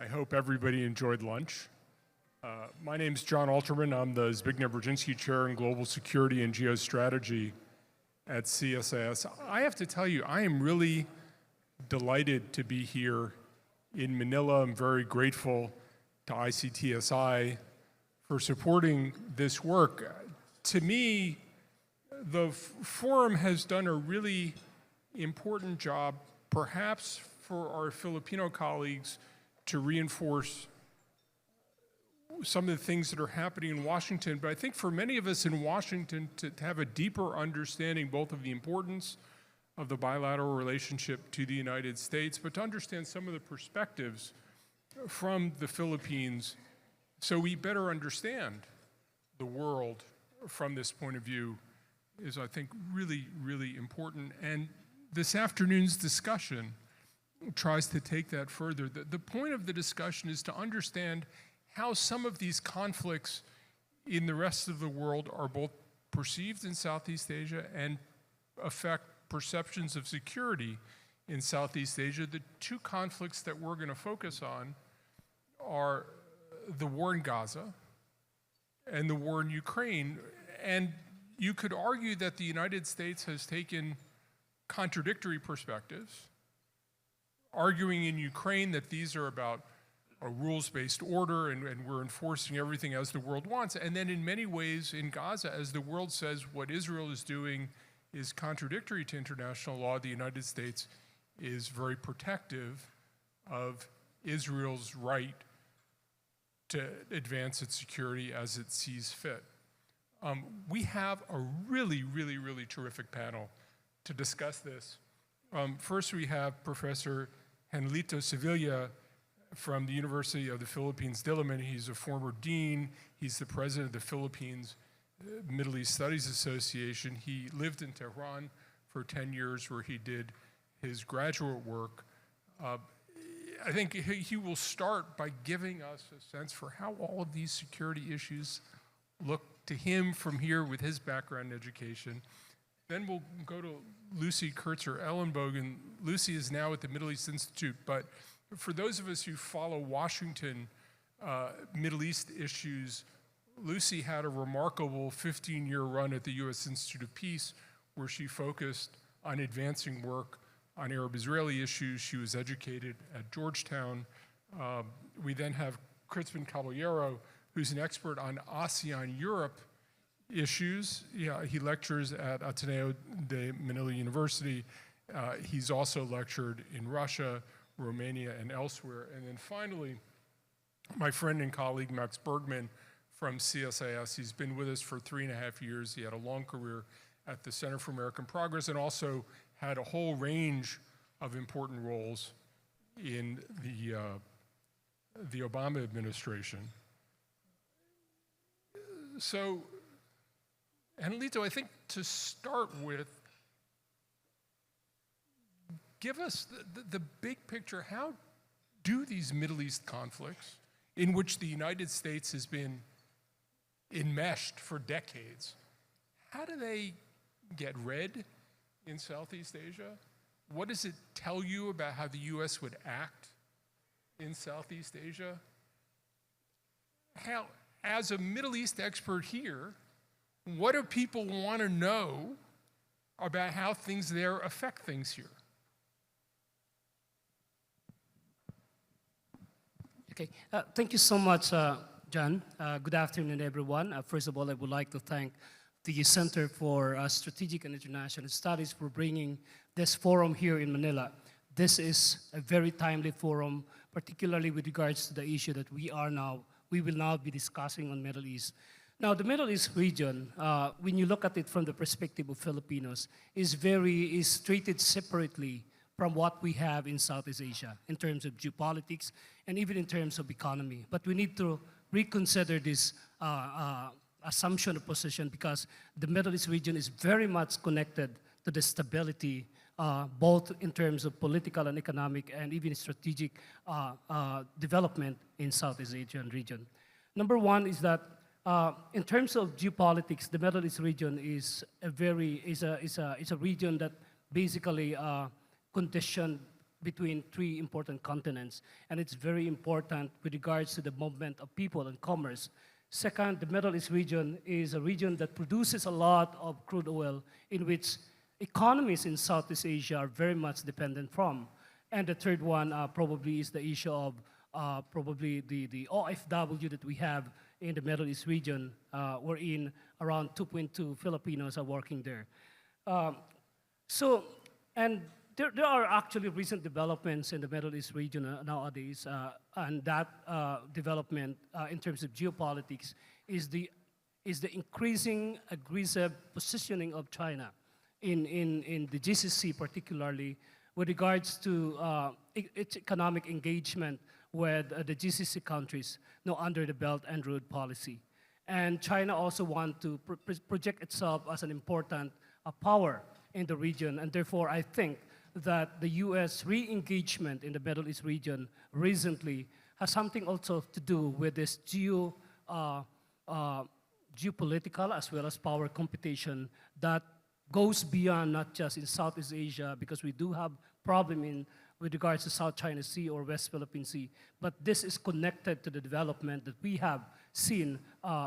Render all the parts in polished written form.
I hope everybody enjoyed lunch. My name's John Alterman. I'm the Zbigniew Brzezinski Chair in Global Security and Geostrategy at CSIS. I have to tell you, I am really delighted to be here in Manila. I'm very grateful to ICTSI for supporting this work. To me, the forum has done a really important job, perhaps for our Filipino colleagues, to reinforce some of the things that are happening in Washington. But I think for many of us in Washington to have a deeper understanding both of the importance of the bilateral relationship to the United States, but to understand some of the perspectives from the Philippines so we better understand the world from this point of view is, I think, really, really important. And this afternoon's discussion tries to take that further. The point of the discussion is to understand how some of these conflicts in the rest of the world are both perceived in Southeast Asia and affect perceptions of security in Southeast Asia. The two conflicts that we're going to focus on are the war in Gaza and the war in Ukraine. And you could argue that the United States has taken contradictory perspectives, arguing in Ukraine that these are about a rules-based order and we're enforcing everything as the world wants. And then in many ways in Gaza, as the world says what Israel is doing is contradictory to international law, the United States is very protective of Israel's right to advance its security as it sees fit. We have a really, really, really terrific panel to discuss this. First, we have Professor Henelito Sevilla from the University of the Philippines, Diliman. He's a former dean. He's the president of the Philippines Middle East Studies Association. He lived in Tehran for 10 years where he did his graduate work. I think he will start by giving us a sense for how all of these security issues look to him from here with his background in education. Then we'll go to Lucy Kurtzer-Ellenbogen. Lucy is now at the Middle East Institute, but for those of us who follow Washington Middle East issues, Lucy had a remarkable 15-year run at the U.S. Institute of Peace where she focused on advancing work on Arab-Israeli issues. She was educated at Georgetown. We then have Kritzman Caballero, who's an expert on ASEAN Europe issues. Yeah, he lectures at Ateneo de Manila University. He's also lectured in Russia, Romania, and elsewhere. And then finally, my friend and colleague, Max Bergmann from CSIS. He's been with us for 3.5 years. He had a long career at the Center for American Progress and also had a whole range of important roles in the Obama administration. So, Henelito, I think to start with, give us the big picture. How do these Middle East conflicts, in which the United States has been enmeshed for decades, how do they get read in Southeast Asia? What does it tell you about how the U.S. would act in Southeast Asia? How, as a Middle East expert here, what do people want to know about how things there affect things here? Okay, thank you so much, John. Good afternoon, everyone. First of all, I would like to thank the Center for Strategic and International Studies for bringing this forum here in Manila. This is a very timely forum, particularly with regards to the issue that we will now be discussing on Middle East. Now, the Middle East region, when you look at it from the perspective of Filipinos, is treated separately from what we have in Southeast Asia in terms of geopolitics and even in terms of economy. But we need to reconsider this assumption of position because the Middle East region is very much connected to the stability, both in terms of political and economic and even strategic development in Southeast Asian region. Number one is that in terms of geopolitics, the Middle East region is a region that basically conditioned between three important continents, and it's very important with regards to the movement of people and commerce. Second, the Middle East region is a region that produces a lot of crude oil, in which economies in Southeast Asia are very much dependent from. And the third one probably is the issue of probably the OFW that we have in the Middle East region, wherein around 2.2 Filipinos are working there. And there are actually recent developments in the Middle East region nowadays, and that development in terms of geopolitics is the increasing aggressive positioning of China in the GCC, particularly with regards to its economic engagement with the GCC countries under the Belt and Road policy. And China also wants to project itself as an important power in the region, and therefore I think that the US re-engagement in the Middle East region recently has something also to do with this geopolitical as well as power competition that goes beyond not just in Southeast Asia, because we do have problem with regards to South China Sea or West Philippine Sea, but this is connected to the development that we have seen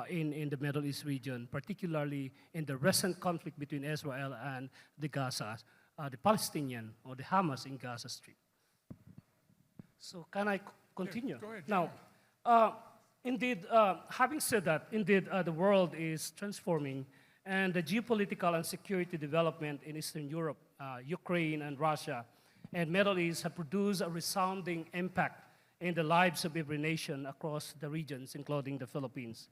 in the Middle East region, particularly in the recent conflict between Israel and the Gaza, the Palestinian or the Hamas in Gaza Strip. So can I continue? Yeah, go ahead. Now, indeed, having said that, indeed, the world is transforming, and the geopolitical and security development in Eastern Europe, Ukraine and Russia, and Middle East have produced a resounding impact in the lives of every nation across the regions, including the Philippines.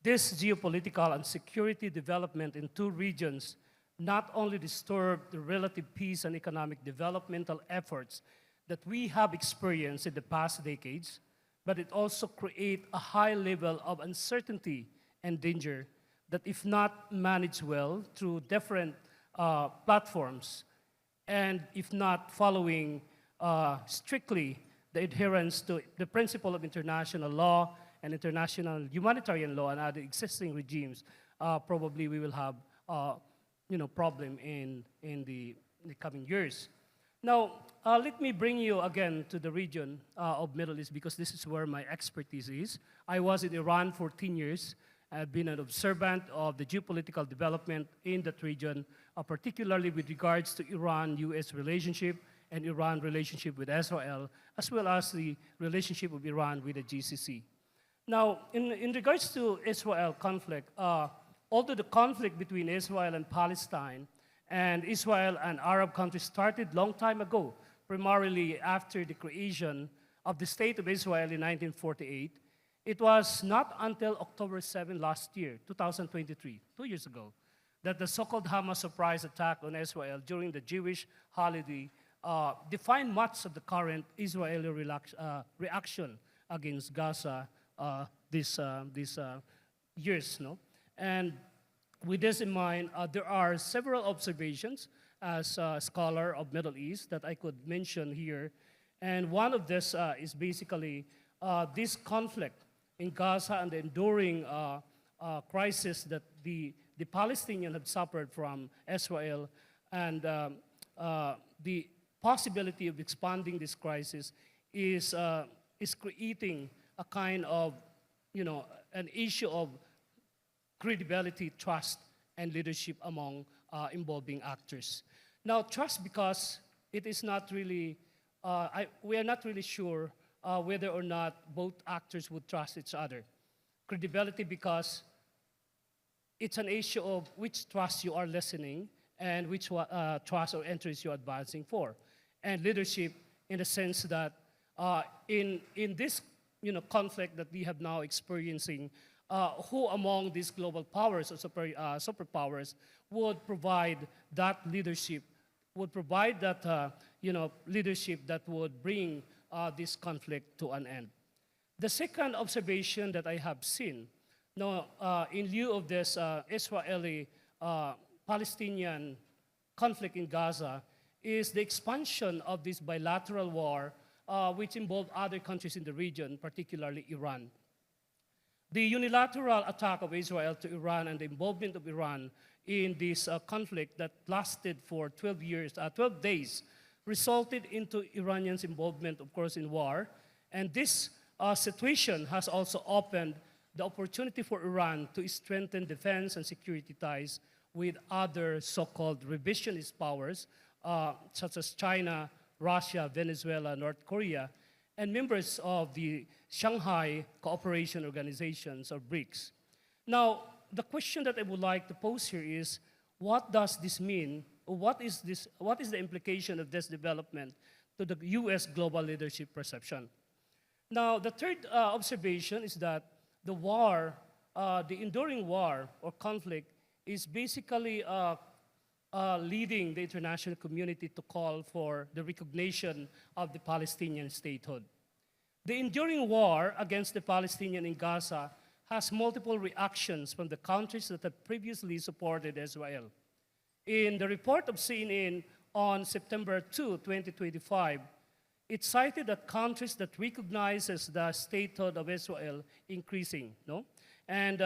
This geopolitical and security development in two regions not only disturbed the relative peace and economic developmental efforts that we have experienced in the past decades, but it also creates a high level of uncertainty and danger that, if not managed well through different platforms, and if not following strictly the adherence to the principle of international law and international humanitarian law and other existing regimes, probably we will have problem in the coming years. Now, let me bring you again to the region of Middle East, because this is where my expertise is. I was in Iran for 10 years. I've been an observant of the geopolitical development in that region, particularly with regards to Iran-US relationship and Iran relationship with Israel, as well as the relationship of Iran with the GCC. Now, in regards to Israel conflict, although the conflict between Israel and Palestine and Israel and Arab countries started long time ago, primarily after the creation of the State of Israel in 1948, it was not until October 7 last year, 2023, 2 years ago, that the so-called Hamas surprise attack on Israel during the Jewish holiday defined much of the current Israeli reaction against Gaza these years. No? And with this in mind, there are several observations as a scholar of Middle East that I could mention here. And one of this is basically this conflict in Gaza and the enduring crisis that the Palestinians have suffered from Israel, and the possibility of expanding this crisis is creating a kind of, an issue of credibility, trust, and leadership among involving actors. Now, trust, because it is not really, we are not really sure whether or not both actors would trust each other. Credibility, because it's an issue of which trust you are listening and which trust or interests you're advancing for. And leadership, in the sense that in this conflict that we have now experiencing, who among these global powers or superpowers would provide that leadership, would provide that leadership that would bring this conflict to an end. The second observation that I have seen, in lieu of this Israeli-Palestinian conflict in Gaza, is the expansion of this bilateral war, which involved other countries in the region, particularly Iran. The unilateral attack of Israel to Iran and the involvement of Iran in this conflict that lasted for 12 days resulted into Iranians' involvement, of course, in war. And this situation has also opened the opportunity for Iran to strengthen defense and security ties with other so-called revisionist powers, such as China, Russia, Venezuela, North Korea, and members of the Shanghai Cooperation Organizations, or BRICS. Now, the question that I would like to pose here is, what does this mean? What is the implication of this development to the US global leadership perception? Now, the third observation is that the war, the enduring war or conflict, is basically leading the international community to call for the recognition of the Palestinian statehood. The enduring war against the Palestinians in Gaza has multiple reactions from the countries that have previously supported Israel. In the report of CNN on September 2, 2025, it cited that countries that recognizes the statehood of Israel increasing, no? And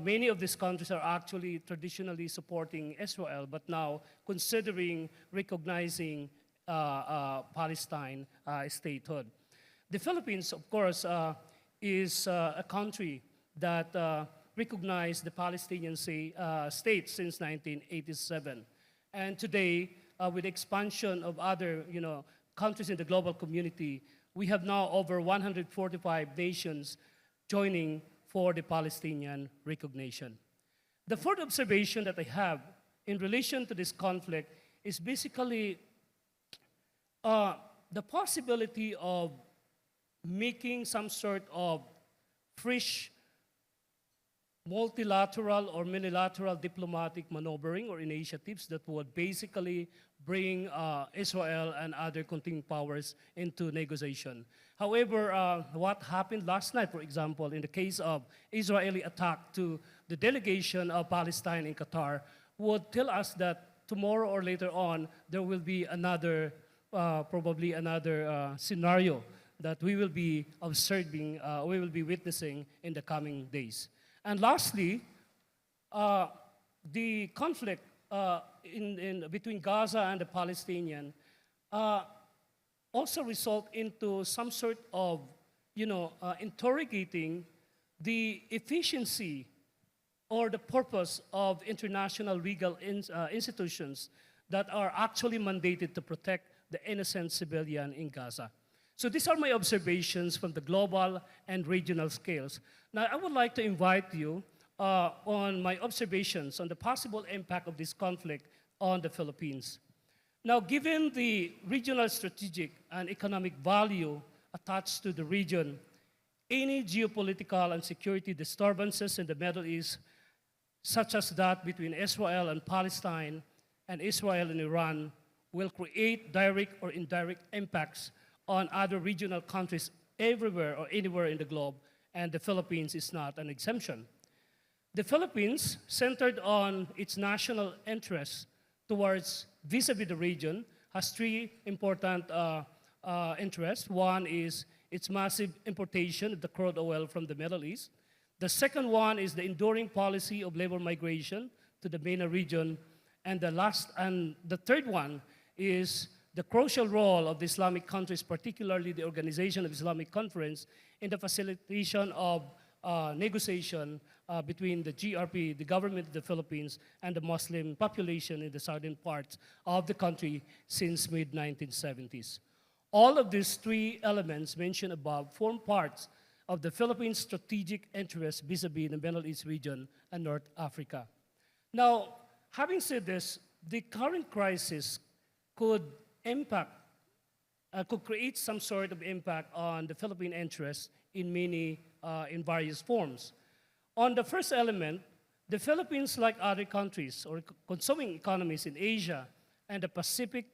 many of these countries are actually traditionally supporting Israel, but now considering recognizing Palestine statehood. The Philippines, of course, is a country that recognized the Palestinian state since 1987. And today, with the expansion of other countries in the global community, we have now over 145 nations joining for the Palestinian recognition. The fourth observation that I have in relation to this conflict is basically the possibility of making some sort of fresh multilateral or minilateral diplomatic maneuvering or initiatives that would basically bring Israel and other contending powers into negotiation. However, what happened last night, for example, in the case of Israeli attack to the delegation of Palestine in Qatar, would tell us that tomorrow or later on, there will be another, probably another scenario that we will be observing, we will be witnessing in the coming days. And lastly, the conflict between Gaza and the Palestinian also result into some sort of, interrogating the efficiency or the purpose of international legal institutions that are actually mandated to protect the innocent civilian in Gaza. So these are my observations from the global and regional scales. Now, I would like to invite you on my observations on the possible impact of this conflict on the Philippines. Now, given the regional strategic and economic value attached to the region, any geopolitical and security disturbances in the Middle East, such as that between Israel and Palestine and Israel and Iran, will create direct or indirect impacts on other regional countries everywhere or anywhere in the globe, and the Philippines is not an exemption. The Philippines, centered on its national interests towards vis-a-vis the region, has three important interests. One is its massive importation of the crude oil from the Middle East. The second one is the enduring policy of labor migration to the MENA region. And the third one is the crucial role of the Islamic countries, particularly the Organization of Islamic Conference, in the facilitation of negotiation between the GRP, the government of the Philippines, and the Muslim population in the southern parts of the country since mid-1970s. All of these three elements mentioned above form parts of the Philippines' strategic interests vis-a-vis the Middle East region and North Africa. Now, having said this, the current crisis could create some sort of impact on the Philippine interests in various forms. On the first element, the Philippines, like other countries or consuming economies in Asia and the Pacific,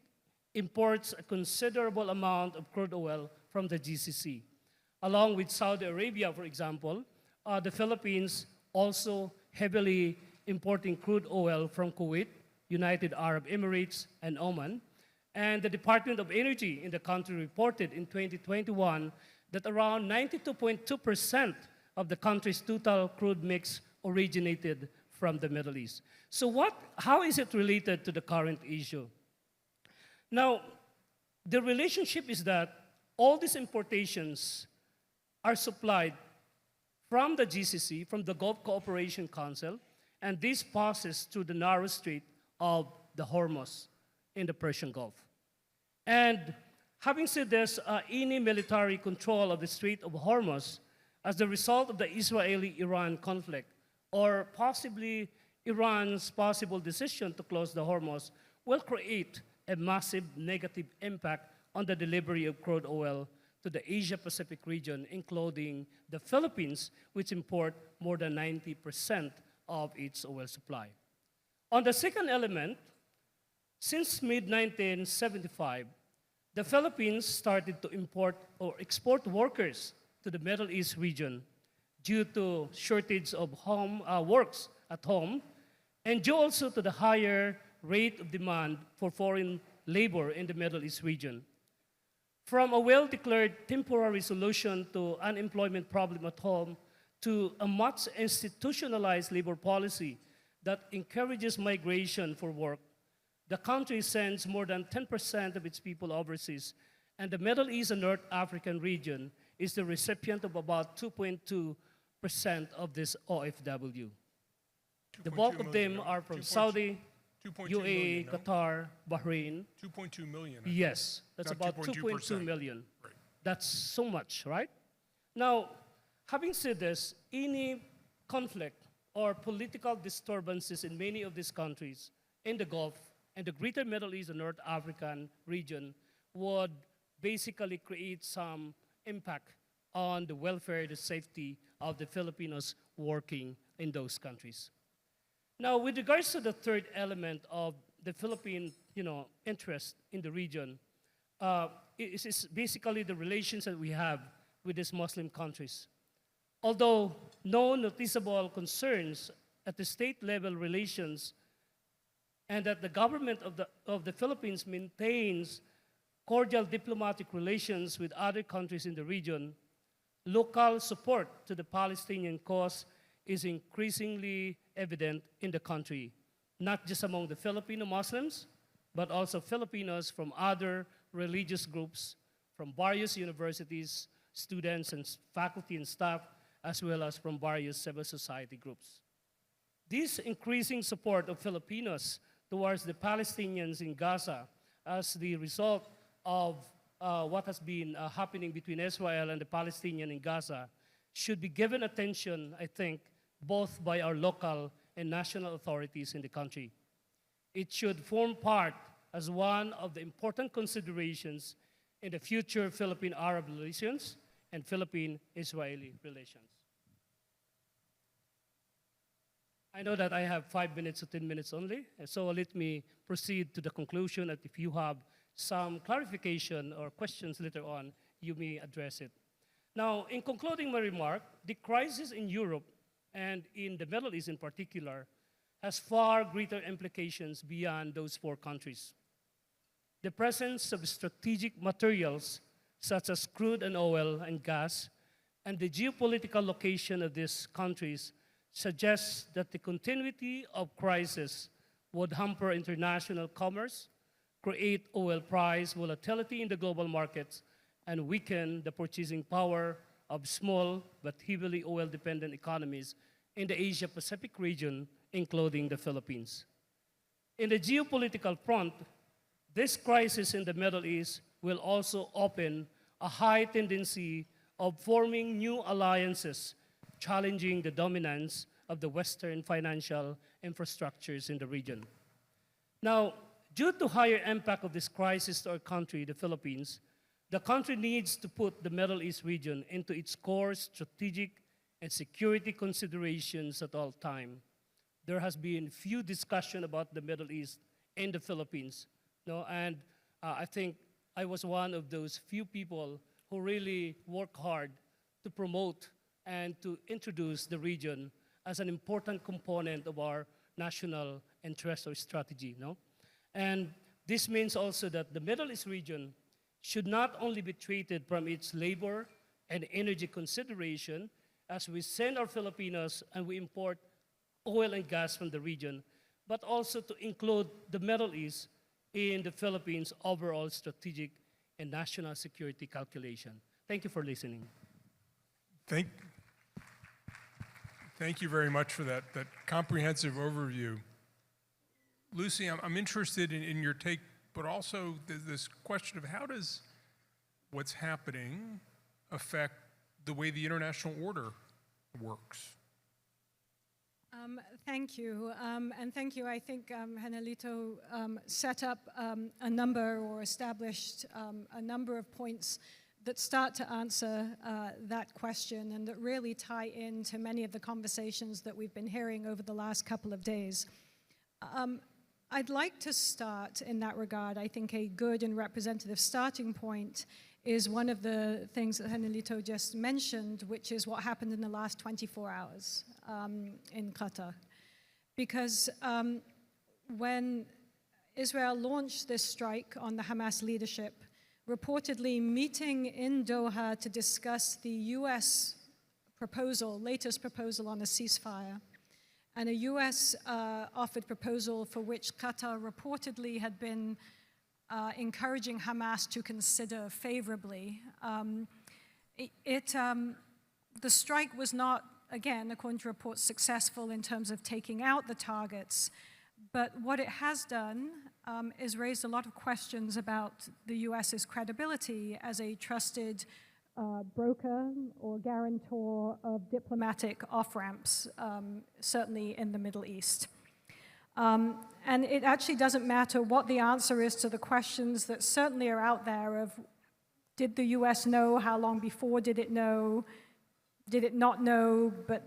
imports a considerable amount of crude oil from the GCC. Along with Saudi Arabia, for example, the Philippines also heavily importing crude oil from Kuwait, United Arab Emirates, and Oman. And the Department of Energy in the country reported in 2021 that around 92.2% of the country's total crude mix originated from the Middle East. So how is it related to the current issue? Now, The relationship is that all these importations are supplied from the GCC, from the Gulf Cooperation Council, and this passes through the narrow strait of the Hormuz in the Persian Gulf. And having said this, any military control of the Strait of Hormuz as the result of the Israeli-Iran conflict, or possibly Iran's possible decision to close the Hormuz, will create a massive negative impact on the delivery of crude oil to the Asia-Pacific region, including the Philippines, which import more than 90% of its oil supply. On the second element, since mid-1975, the Philippines started to import or export workers to the Middle East region due to shortage of works at home, and due also to the higher rate of demand for foreign labor in the Middle East region. From a well-declared temporary solution to unemployment problem at home to a much institutionalized labor policy that encourages migration for work, the country sends more than 10% of its people overseas, and the Middle East and North African region is the recipient of about 2.2% of this OFW. The bulk of them are from Saudi, 2.2 UAE, million, no? Qatar, Bahrain. 2.2 million. I Yes, that's Not about 2.2 2.2%. million. Right. That's so much, right? Now, having said this, any conflict or political disturbances in many of these countries in the Gulf and the greater Middle East and North African region would basically create some impact on the welfare, the safety of the Filipinos working in those countries. Now, with regards to the third element of the Philippine, interest in the region, it is basically the relations that we have with these Muslim countries. Although no noticeable concerns at the state-level relations, and that the government of the Philippines maintains cordial diplomatic relations with other countries in the region, local support to the Palestinian cause is increasingly evident in the country, not just among the Filipino Muslims, but also Filipinos from other religious groups, from various universities, students and faculty and staff, as well as from various civil society groups. This increasing support of Filipinos towards the Palestinians in Gaza as the result of what has been happening between Israel and the Palestinians in Gaza should be given attention, I think, both by our local and national authorities in the country. It should form part as one of the important considerations in the future Philippine-Arab relations and Philippine-Israeli relations. I know that I have 5 minutes to 10 minutes only, so let me proceed to the conclusion that if you have some clarification or questions later on, you may address it. Now, in concluding my remark, the crisis in Europe and in the Middle East in particular has far greater implications beyond those four countries. The presence of strategic materials such as crude and oil and gas and the geopolitical location of these countries suggests that the continuity of crisis would hamper international commerce, create oil price volatility in the global markets, and weaken the purchasing power of small but heavily oil-dependent economies in the Asia-Pacific region, including the Philippines. In the geopolitical front, this crisis in the Middle East will also open a high tendency of forming new alliances, challenging the dominance of the Western financial infrastructures in the region. Now, due to higher impact of this crisis to our country, the Philippines, the country needs to put the Middle East region into its core strategic and security considerations at all time. There has been few discussion about the Middle East and the Philippines, and I think I was one of those few people who really work hard to promote and to introduce the region as an important component of our national interest or strategy. And this means also that the Middle East region should not only be treated from its labor and energy consideration as we send our Filipinos and we import oil and gas from the region, but also to include the Middle East in the Philippines' overall strategic and national security calculation. Thank you for listening. Thank you very much for that comprehensive overview. Lucy, I'm interested in your take, but also this question of how does what's happening affect the way the international order works? Thank you, and thank you. I think Henelito set up a number or established a number of points that start to answer that question and that really tie into many of the conversations that we've been hearing over the last couple of days. I'd like to start in that regard. I think a good and representative starting point is one of the things that Henelito just mentioned, which is what happened in the last 24 hours in Qatar. Because when Israel launched this strike on the Hamas leadership, reportedly meeting in Doha to discuss the US proposal, latest proposal on a ceasefire, and a US offered proposal for which Qatar reportedly had been encouraging Hamas to consider favorably. The strike was not, again, according to reports, successful in terms of taking out the targets, but what it has done is raised a lot of questions about the US's credibility as a trusted broker or guarantor of diplomatic off-ramps, certainly in the Middle East. And it actually doesn't matter what the answer is to the questions that certainly are out there of, did the US know? How long before did it know? Did it not know? But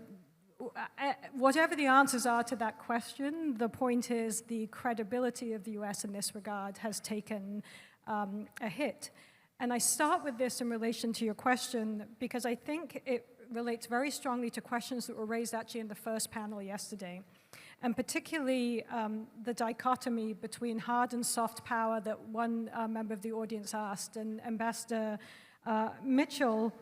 whatever the answers are to that question, the point is the credibility of the US in this regard has taken a hit. And I start with this in relation to your question because I think it relates very strongly to questions that were raised actually in the first panel yesterday. And particularly the dichotomy between hard and soft power that one member of the audience asked. And Ambassador Mitchell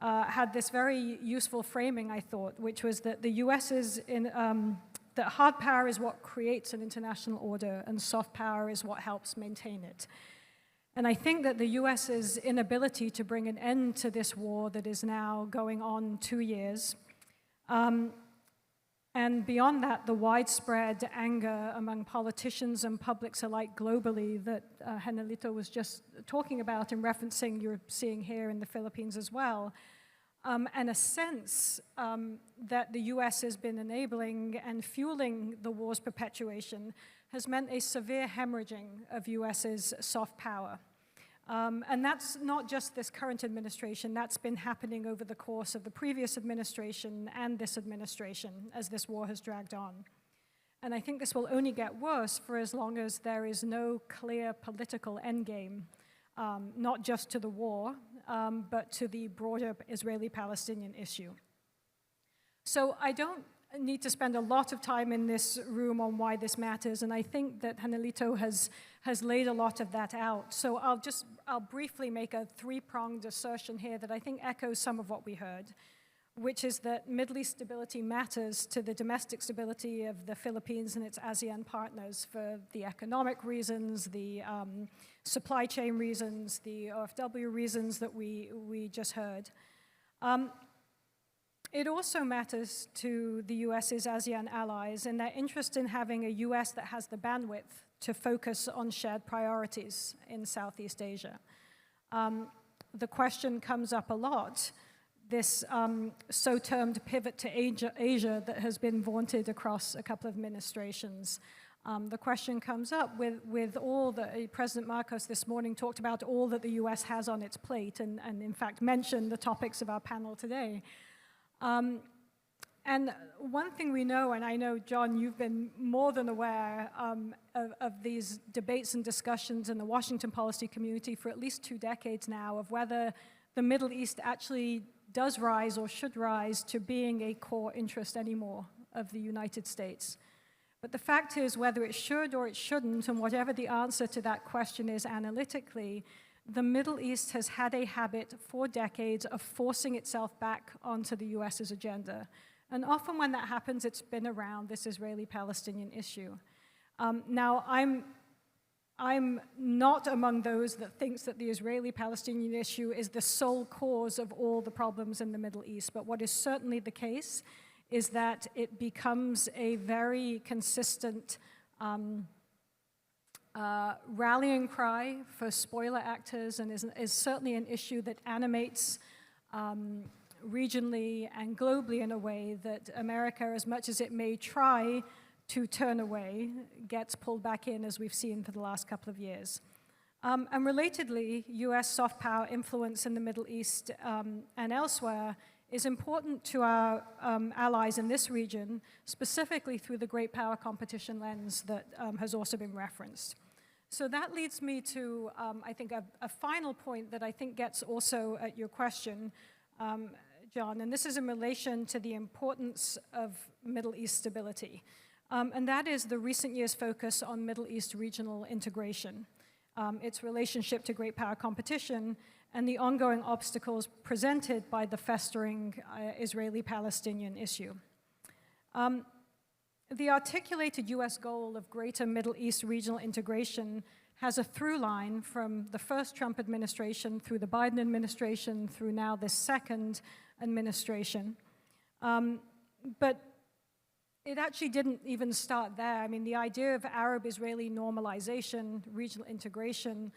had this very useful framing, I thought, which was that the US is that hard power is what creates an international order and soft power is what helps maintain it. And I think that the US's inability to bring an end to this war that is now going on 2 years, and beyond that, the widespread anger among politicians and publics alike globally that Henelito was just talking about and referencing, you're seeing here in the Philippines as well, and a sense that the US has been enabling and fueling the war's perpetuation has meant a severe hemorrhaging of US's soft power. And that's not just this current administration, that's been happening over the course of the previous administration and this administration as this war has dragged on. And I think this will only get worse for as long as there is no clear political endgame, not just to the war, but to the broader Israeli-Palestinian issue. So I don't need to spend a lot of time in this room on why this matters, and I think that Henelito has laid a lot of that out. So I'll briefly make a three-pronged assertion here that I think echoes some of what we heard, which is that Middle East stability matters to the domestic stability of the Philippines and its ASEAN partners for the economic reasons, the supply chain reasons, the OFW reasons that we just heard. It also matters to the US's ASEAN allies and their interest in having a US that has the bandwidth to focus on shared priorities in Southeast Asia. The question comes up a lot, this so-termed pivot to Asia that has been vaunted across a couple of administrations. The question comes up with all that President Marcos this morning talked about all that the US has on its plate and in fact mentioned the topics of our panel today. And one thing we know, and I know, John, you've been more than aware of these debates and discussions in the Washington policy community for at least 2 decades now of whether the Middle East actually does rise or should rise to being a core interest anymore of the United States. But the fact is, whether it should or it shouldn't, and whatever the answer to that question is analytically, the Middle East has had a habit for decades of forcing itself back onto the US's agenda. And often when that happens, it's been around this Israeli-Palestinian issue. Now, I'm not among those that thinks that the Israeli-Palestinian issue is the sole cause of all the problems in the Middle East. But what is certainly the case is that it becomes a very consistent rallying cry for spoiler actors, and is certainly an issue that animates regionally and globally in a way that America, as much as it may try to turn away, gets pulled back in, as we've seen for the last couple of years. And relatedly, US soft power influence in the Middle East and elsewhere is important to our allies in this region, specifically through the great power competition lens that has also been referenced. So that leads me to, I think, a final point that I think gets also at your question, John, and this is in relation to the importance of Middle East stability. And that is the recent years' focus on Middle East regional integration, its relationship to great power competition, and the ongoing obstacles presented by the festering Israeli-Palestinian issue. The articulated US goal of greater Middle East regional integration has a through line from the first Trump administration through the Biden administration through now this second administration. But it actually didn't even start there. I mean, the idea of Arab-Israeli normalization, regional integration,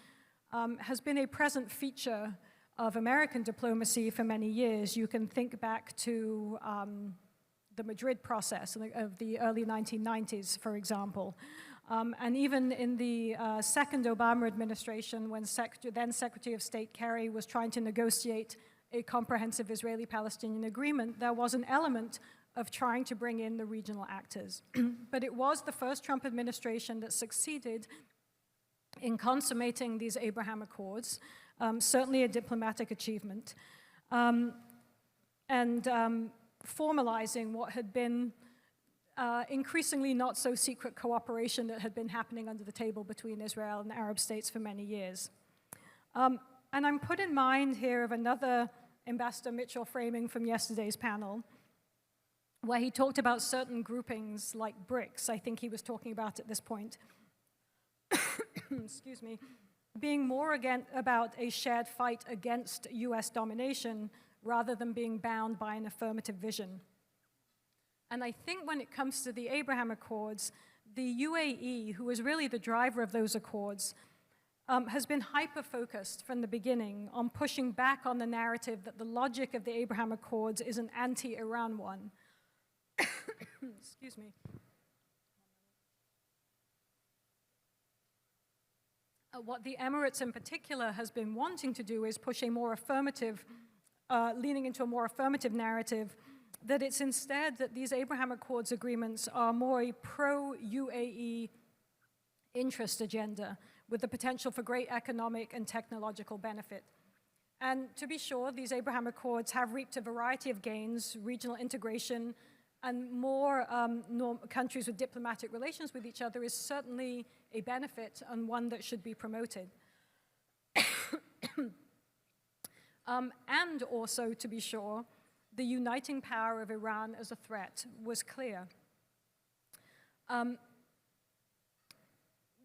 has been a present feature of American diplomacy for many years. You can think back to the Madrid process of the early 1990s, for example. And even in the second Obama administration, when then Secretary of State Kerry was trying to negotiate a comprehensive Israeli-Palestinian agreement, there was an element of trying to bring in the regional actors. But it was the first Trump administration that succeeded in consummating these Abraham Accords, certainly a diplomatic achievement, and formalizing what had been increasingly not so secret cooperation that had been happening under the table between Israel and the Arab states for many years. And I'm put in mind here of another Ambassador Mitchell framing from yesterday's panel, where he talked about certain groupings like BRICS, I think he was talking about at this point, excuse me, being more about a shared fight against US domination rather than being bound by an affirmative vision. And I think when it comes to the Abraham Accords, the UAE, who was really the driver of those accords, has been hyper-focused from the beginning on pushing back on the narrative that the logic of the Abraham Accords is an anti-Iran one. Excuse me. What the Emirates in particular has been wanting to do is push a more affirmative, leaning into a more affirmative narrative, that it's instead that these Abraham Accords agreements are more a pro-UAE interest agenda with the potential for great economic and technological benefit. And to be sure, these Abraham Accords have reaped a variety of gains, regional integration, and more countries with diplomatic relations with each other is certainly a benefit and one that should be promoted. And also, to be sure, the uniting power of Iran as a threat was clear.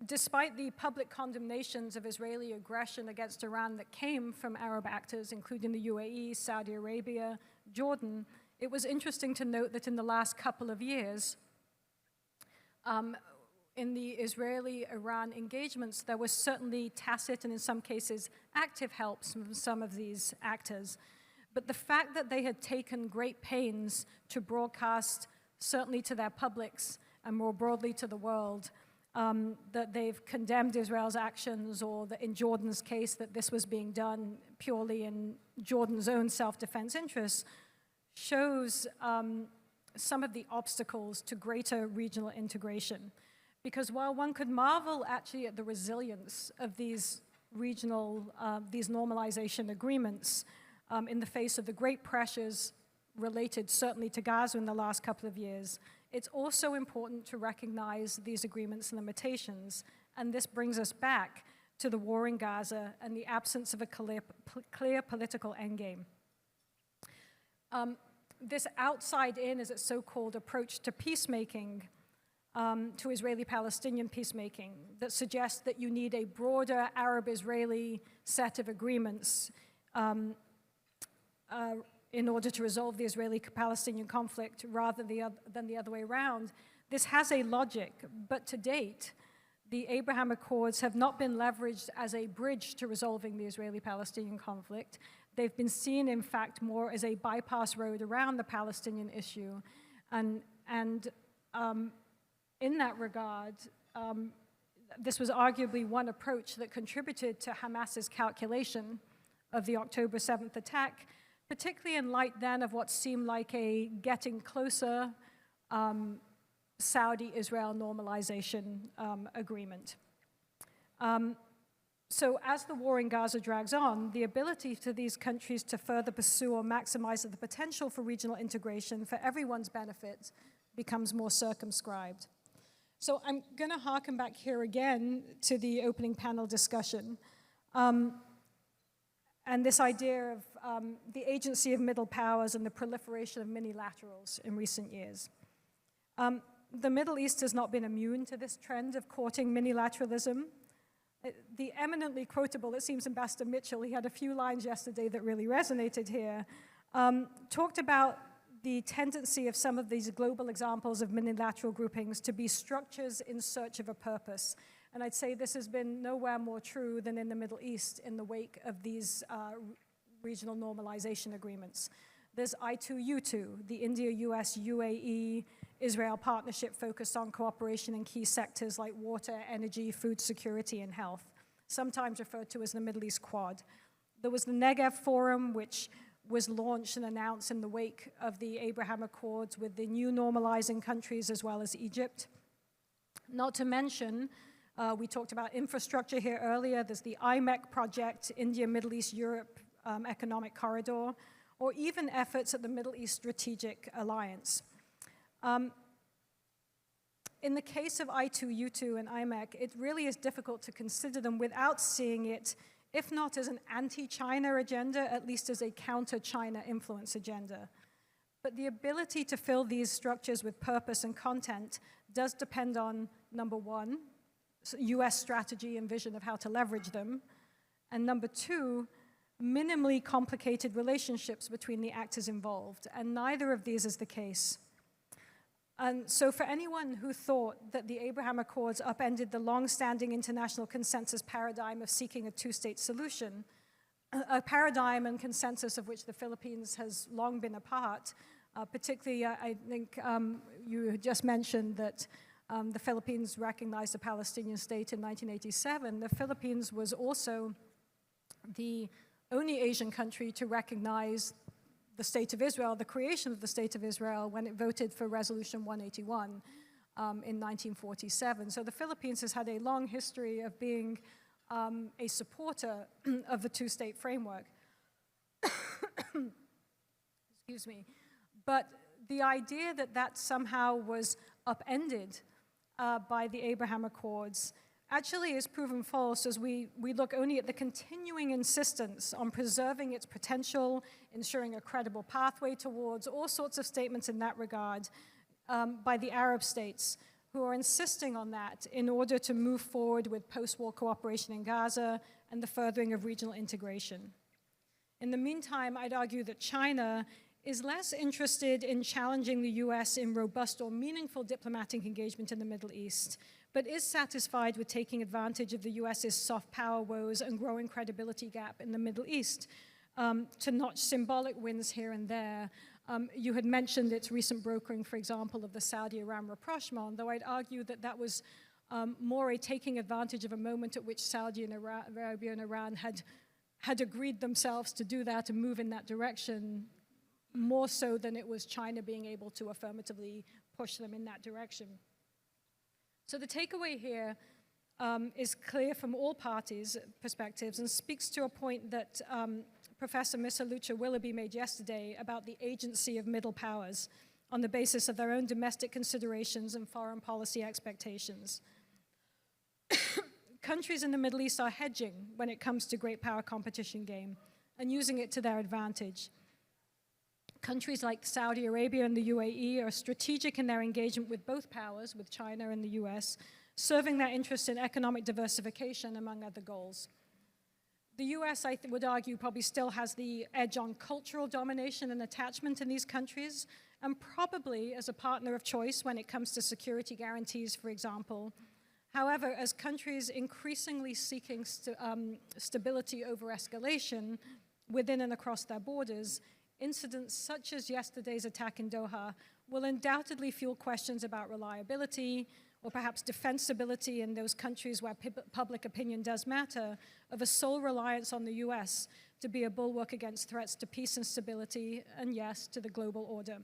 Despite the public condemnations of Israeli aggression against Iran that came from Arab actors, including the UAE, Saudi Arabia, Jordan, it was interesting to note that in the last couple of years, in the Israeli-Iran engagements, there was certainly tacit and in some cases active help from some of these actors. But the fact that they had taken great pains to broadcast, certainly to their publics and more broadly to the world, that they've condemned Israel's actions, or that in Jordan's case that this was being done purely in Jordan's own self-defense interests, shows some of the obstacles to greater regional integration. Because while one could marvel actually at the resilience of these regional, these normalization agreements in the face of the great pressures related certainly to Gaza in the last couple of years, it's also important to recognize these agreements' limitations. And this brings us back to the war in Gaza and the absence of a clear political endgame. This outside-in, as it's so-called, approach to peacemaking to Israeli-Palestinian peacemaking that suggests that you need a broader Arab-Israeli set of agreements in order to resolve the Israeli-Palestinian conflict rather than the other way around. This has a logic, but to date, the Abraham Accords have not been leveraged as a bridge to resolving the Israeli-Palestinian conflict. They've been seen, in fact, more as a bypass road around the Palestinian issue. And in that regard, this was arguably one approach that contributed to Hamas's calculation of the October 7th attack, particularly in light then of what seemed like a getting closer Saudi-Israel normalization agreement. So as the war in Gaza drags on, the ability for these countries to further pursue or maximize the potential for regional integration for everyone's benefit becomes more circumscribed. So I'm going to harken back here again to the opening panel discussion. And this idea of the agency of middle powers and the proliferation of minilaterals in recent years. The Middle East has not been immune to this trend of courting minilateralism. The eminently quotable, it seems, Ambassador Mitchell, he had a few lines yesterday that really resonated here, talked about the tendency of some of these global examples of minilateral groupings to be structures in search of a purpose. And I'd say this has been nowhere more true than in the Middle East in the wake of these regional normalization agreements. There's I2U2, the India, US, UAE, Israel partnership focused on cooperation in key sectors like water, energy, food security, and health, sometimes referred to as the Middle East Quad. There was the Negev Forum, which was launched and announced in the wake of the Abraham Accords with the new normalizing countries as well as Egypt. Not to mention, we talked about infrastructure here earlier. There's the IMEC project, India, Middle East, Europe Economic Corridor, or even efforts at the Middle East Strategic Alliance. In the case of I2U2 and IMEC, it really is difficult to consider them without seeing it, if not as an anti-China agenda, at least as a counter-China influence agenda. But the ability to fill these structures with purpose and content does depend on, number one, US strategy and vision of how to leverage them, and number two, minimally complicated relationships between the actors involved, and neither of these is the case. And so for anyone who thought that the Abraham Accords upended the long-standing international consensus paradigm of seeking a two-state solution, a paradigm and consensus of which the Philippines has long been a part, particularly I think you just mentioned that the Philippines recognized a Palestinian state in 1987. The Philippines was also the only Asian country to recognize the State of Israel, the creation of the State of Israel, when it voted for Resolution 181 in 1947. So the Philippines has had a long history of being a supporter of the two-state framework. Excuse me. But the idea that that somehow was upended by the Abraham Accords actually is proven false as we look only at the continuing insistence on preserving its potential, ensuring a credible pathway towards all sorts of statements in that regard by the Arab states who are insisting on that in order to move forward with post-war cooperation in Gaza and the furthering of regional integration. In the meantime, I'd argue that China is less interested in challenging the US in robust or meaningful diplomatic engagement in the Middle East, but is satisfied with taking advantage of the US's soft power woes and growing credibility gap in the Middle East to notch symbolic wins here and there. You had mentioned its recent brokering, for example, of the Saudi-Iran rapprochement, though I'd argue that that was more a taking advantage of a moment at which Saudi Arabia and Iran had agreed themselves to do that and move in that direction, more so than it was China being able to affirmatively push them in that direction. So the takeaway here is clear from all parties' perspectives and speaks to a point that Professor Misalucha Willoughby made yesterday about the agency of middle powers on the basis of their own domestic considerations and foreign policy expectations. Countries in the Middle East are hedging when it comes to great power competition game and using it to their advantage. Countries like Saudi Arabia and the UAE are strategic in their engagement with both powers, with China and the US, serving their interest in economic diversification, among other goals. The US, I would argue, probably still has the edge on cultural domination and attachment in these countries, and probably as a partner of choice when it comes to security guarantees, for example. However, as countries increasingly seeking stability over escalation within and across their borders, incidents such as yesterday's attack in Doha will undoubtedly fuel questions about reliability or perhaps defensibility in those countries where public opinion does matter, of a sole reliance on the US to be a bulwark against threats to peace and stability, and yes, to the global order.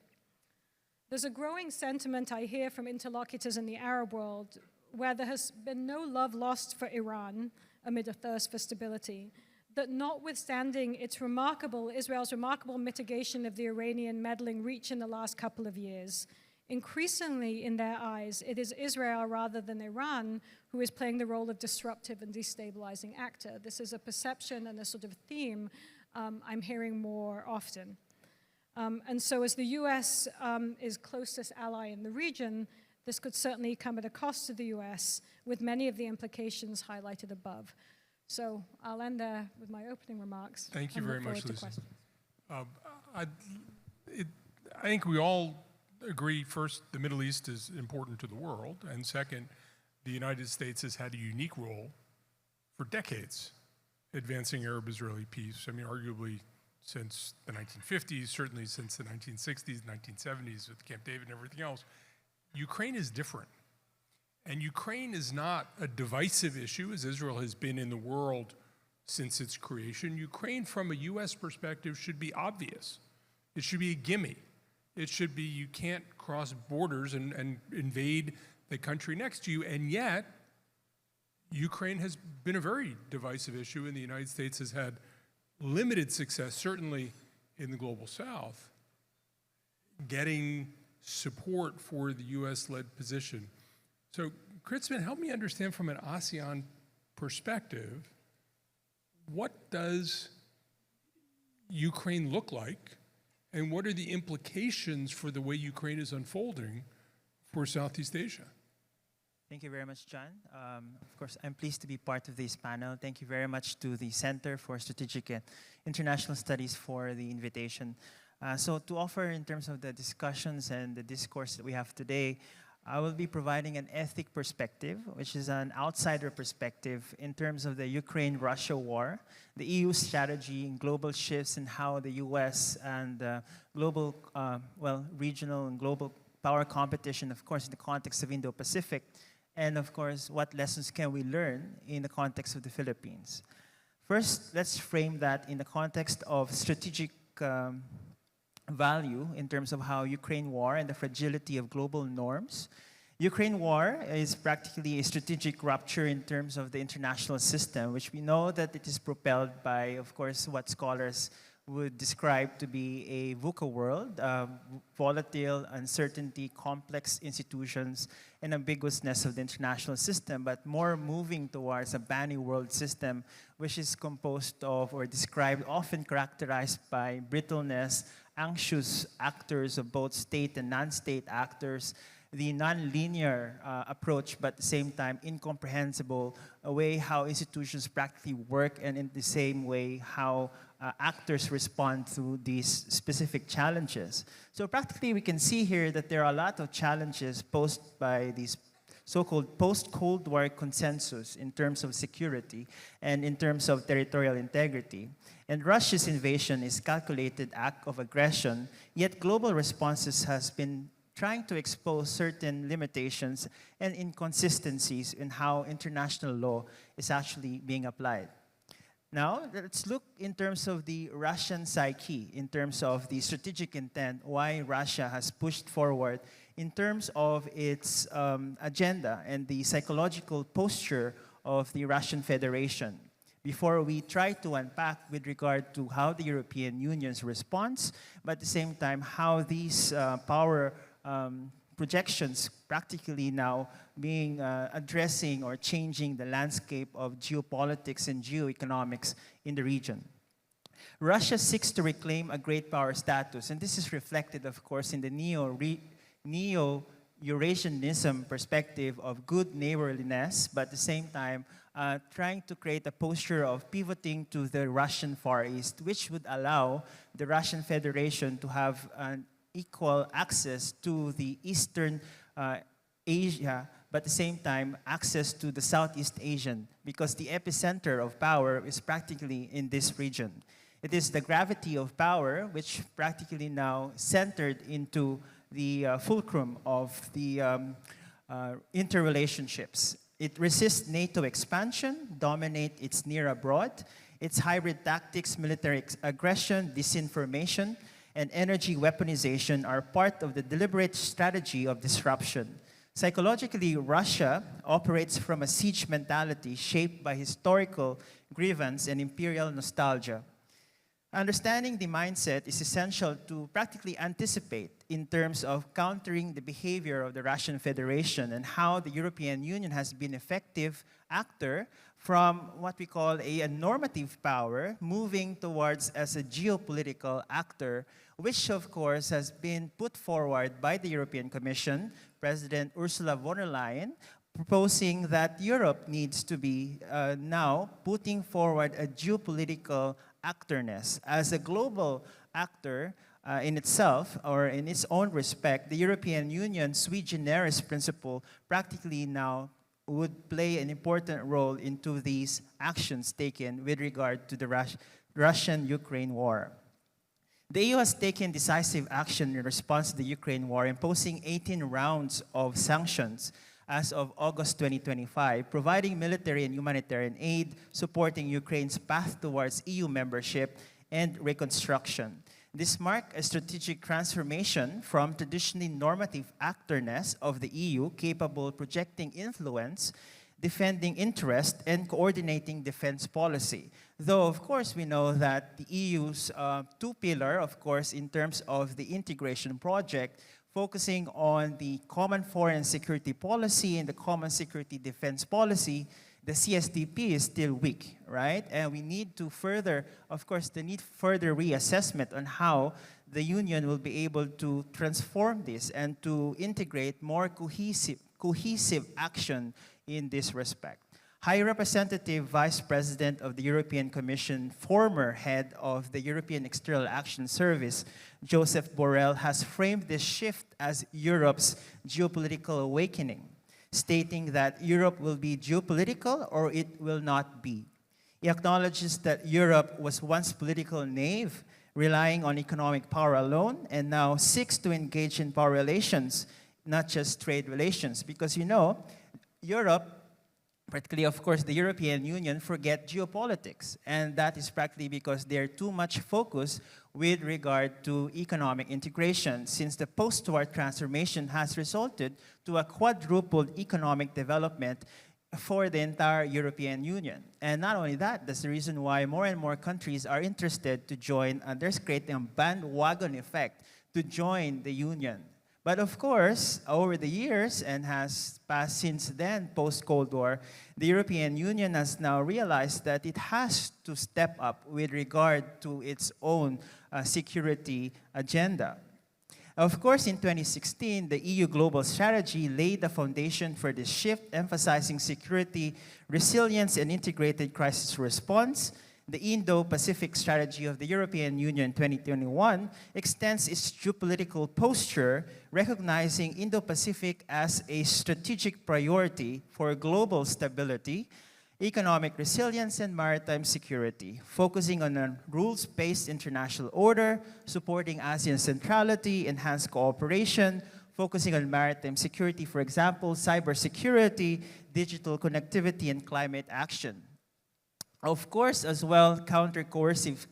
There's a growing sentiment I hear from interlocutors in the Arab world where there has been no love lost for Iran amid a thirst for stability, that notwithstanding Israel's remarkable mitigation of the Iranian meddling reach in the last couple of years, increasingly in their eyes, it is Israel rather than Iran who is playing the role of disruptive and destabilizing actor. This is a perception and a sort of theme I'm hearing more often. And so as the US is closest ally in the region, this could certainly come at a cost to the US, with many of the implications highlighted above. So I'll end there with my opening remarks. Thank you very much, Lisa. Questions. I think we all agree, first, the Middle East is important to the world, and second, the United States has had a unique role for decades advancing Arab-Israeli peace. I mean, arguably since the 1950s, certainly since the 1960s, 1970s with Camp David and everything else. Ukraine is different. And Ukraine is not a divisive issue, as Israel has been in the world since its creation. Ukraine, from a US perspective, should be obvious. It should be a gimme. It should be you can't cross borders and invade the country next to you, and yet Ukraine has been a very divisive issue, and the United States has had limited success, certainly in the global south, getting support for the US-led position. So, Kritzman, help me understand from an ASEAN perspective, what does Ukraine look like, and what are the implications for the way Ukraine is unfolding for Southeast Asia? Thank you very much, John. Of course, I'm pleased to be part of this panel. Thank you very much to the Center for Strategic and International Studies for the invitation. So to offer in terms of the discussions and the discourse that we have today, I will be providing an ethnic perspective, which is an outsider perspective in terms of the Ukraine-Russia war, the EU strategy and global shifts, and how the US and global, regional and global power competition, of course, in the context of Indo-Pacific, and of course, what lessons can we learn in the context of the Philippines. First, let's frame that in the context of strategic value in terms of how Ukraine war and the fragility of global norms. Ukraine war is practically a strategic rupture in terms of the international system, which we know that it is propelled by, of course, what scholars would describe to be a VUCA world, volatile, uncertainty, complex institutions, and ambiguousness of the international system, but more moving towards a Bani world system, which is composed of or described, often characterized by brittleness, anxious actors of both state and non-state actors, the non-linear approach, but at the same time incomprehensible way how institutions practically work, and in the same way how actors respond to these specific challenges. So practically we can see here that there are a lot of challenges posed by these so-called post-Cold War consensus in terms of security and in terms of territorial integrity. And Russia's invasion is a calculated act of aggression, yet global responses has been trying to expose certain limitations and inconsistencies in how international law is actually being applied. Now, let's look in terms of the Russian psyche, in terms of the strategic intent, why Russia has pushed forward in terms of its agenda and the psychological posture of the Russian Federation. Before we try to unpack with regard to how the European Union's response, but at the same time how these power projections practically now being addressing or changing the landscape of geopolitics and geoeconomics in the region. Russia seeks to reclaim a great power status, and this is reflected, of course, in the neo-Eurasianism perspective of good neighborliness, but at the same time, trying to create a posture of pivoting to the Russian Far East, which would allow the Russian Federation to have an equal access to the Eastern Asia, but at the same time, access to the Southeast Asian, because the epicenter of power is practically in this region. It is the gravity of power which practically now centered into the fulcrum of the interrelationships. It resists NATO expansion, dominate its near abroad, its hybrid tactics, military aggression, disinformation, and energy weaponization are part of the deliberate strategy of disruption. Psychologically, Russia operates from a siege mentality shaped by historical grievance and imperial nostalgia. Understanding the mindset is essential to practically anticipate in terms of countering the behavior of the Russian Federation and how the European Union has been an effective actor from what we call a normative power moving towards as a geopolitical actor, which of course has been put forward by the European Commission, President Ursula von der Leyen, proposing that Europe needs to be now putting forward a geopolitical actorness. As a global actor in itself, or in its own respect, the European Union sui generis principle practically now would play an important role into these actions taken with regard to the Russian-Ukraine war. The EU has taken decisive action in response to the Ukraine war, imposing 18 rounds of sanctions as of August 2025, providing military and humanitarian aid, supporting Ukraine's path towards EU membership and reconstruction. This marked a strategic transformation from traditionally normative actorness of the EU, capable of projecting influence, defending interest, and coordinating defense policy. Though, of course, we know that the EU's two-pillar, of course, in terms of the integration project, focusing on the common foreign security policy and the common security defense policy, the CSDP is still weak, right? And we need to further, of course, the need further reassessment on how the Union will be able to transform this and to integrate more cohesive action in this respect. High Representative Vice President of the European Commission, former head of the European External Action Service, Joseph Borrell, has framed this shift as Europe's geopolitical awakening, stating that Europe will be geopolitical or it will not be. He acknowledges that Europe was once political naive, relying on economic power alone, and now seeks to engage in power relations, not just trade relations, because you know, Europe, particularly, of course, the European Union, forget geopolitics. And that is practically because they're too much focused with regard to economic integration, since the post-war transformation has resulted to a quadrupled economic development for the entire European Union. And not only that, that's the reason why more and more countries are interested to join, and there's creating a bandwagon effect to join the Union. But of course, over the years, and has passed since then, post-Cold War, the European Union has now realized that it has to step up with regard to its own security agenda. Of course, in 2016, the EU Global Strategy laid the foundation for this shift, emphasizing security, resilience, and integrated crisis response. The Indo-Pacific Strategy of the European Union 2021 extends its geopolitical posture, recognizing Indo-Pacific as a strategic priority for global stability, economic resilience, and maritime security, focusing on a rules-based international order, supporting ASEAN centrality, enhanced cooperation, focusing on maritime security, for example, cybersecurity, digital connectivity, and climate action. Of course, as well, counter-coercive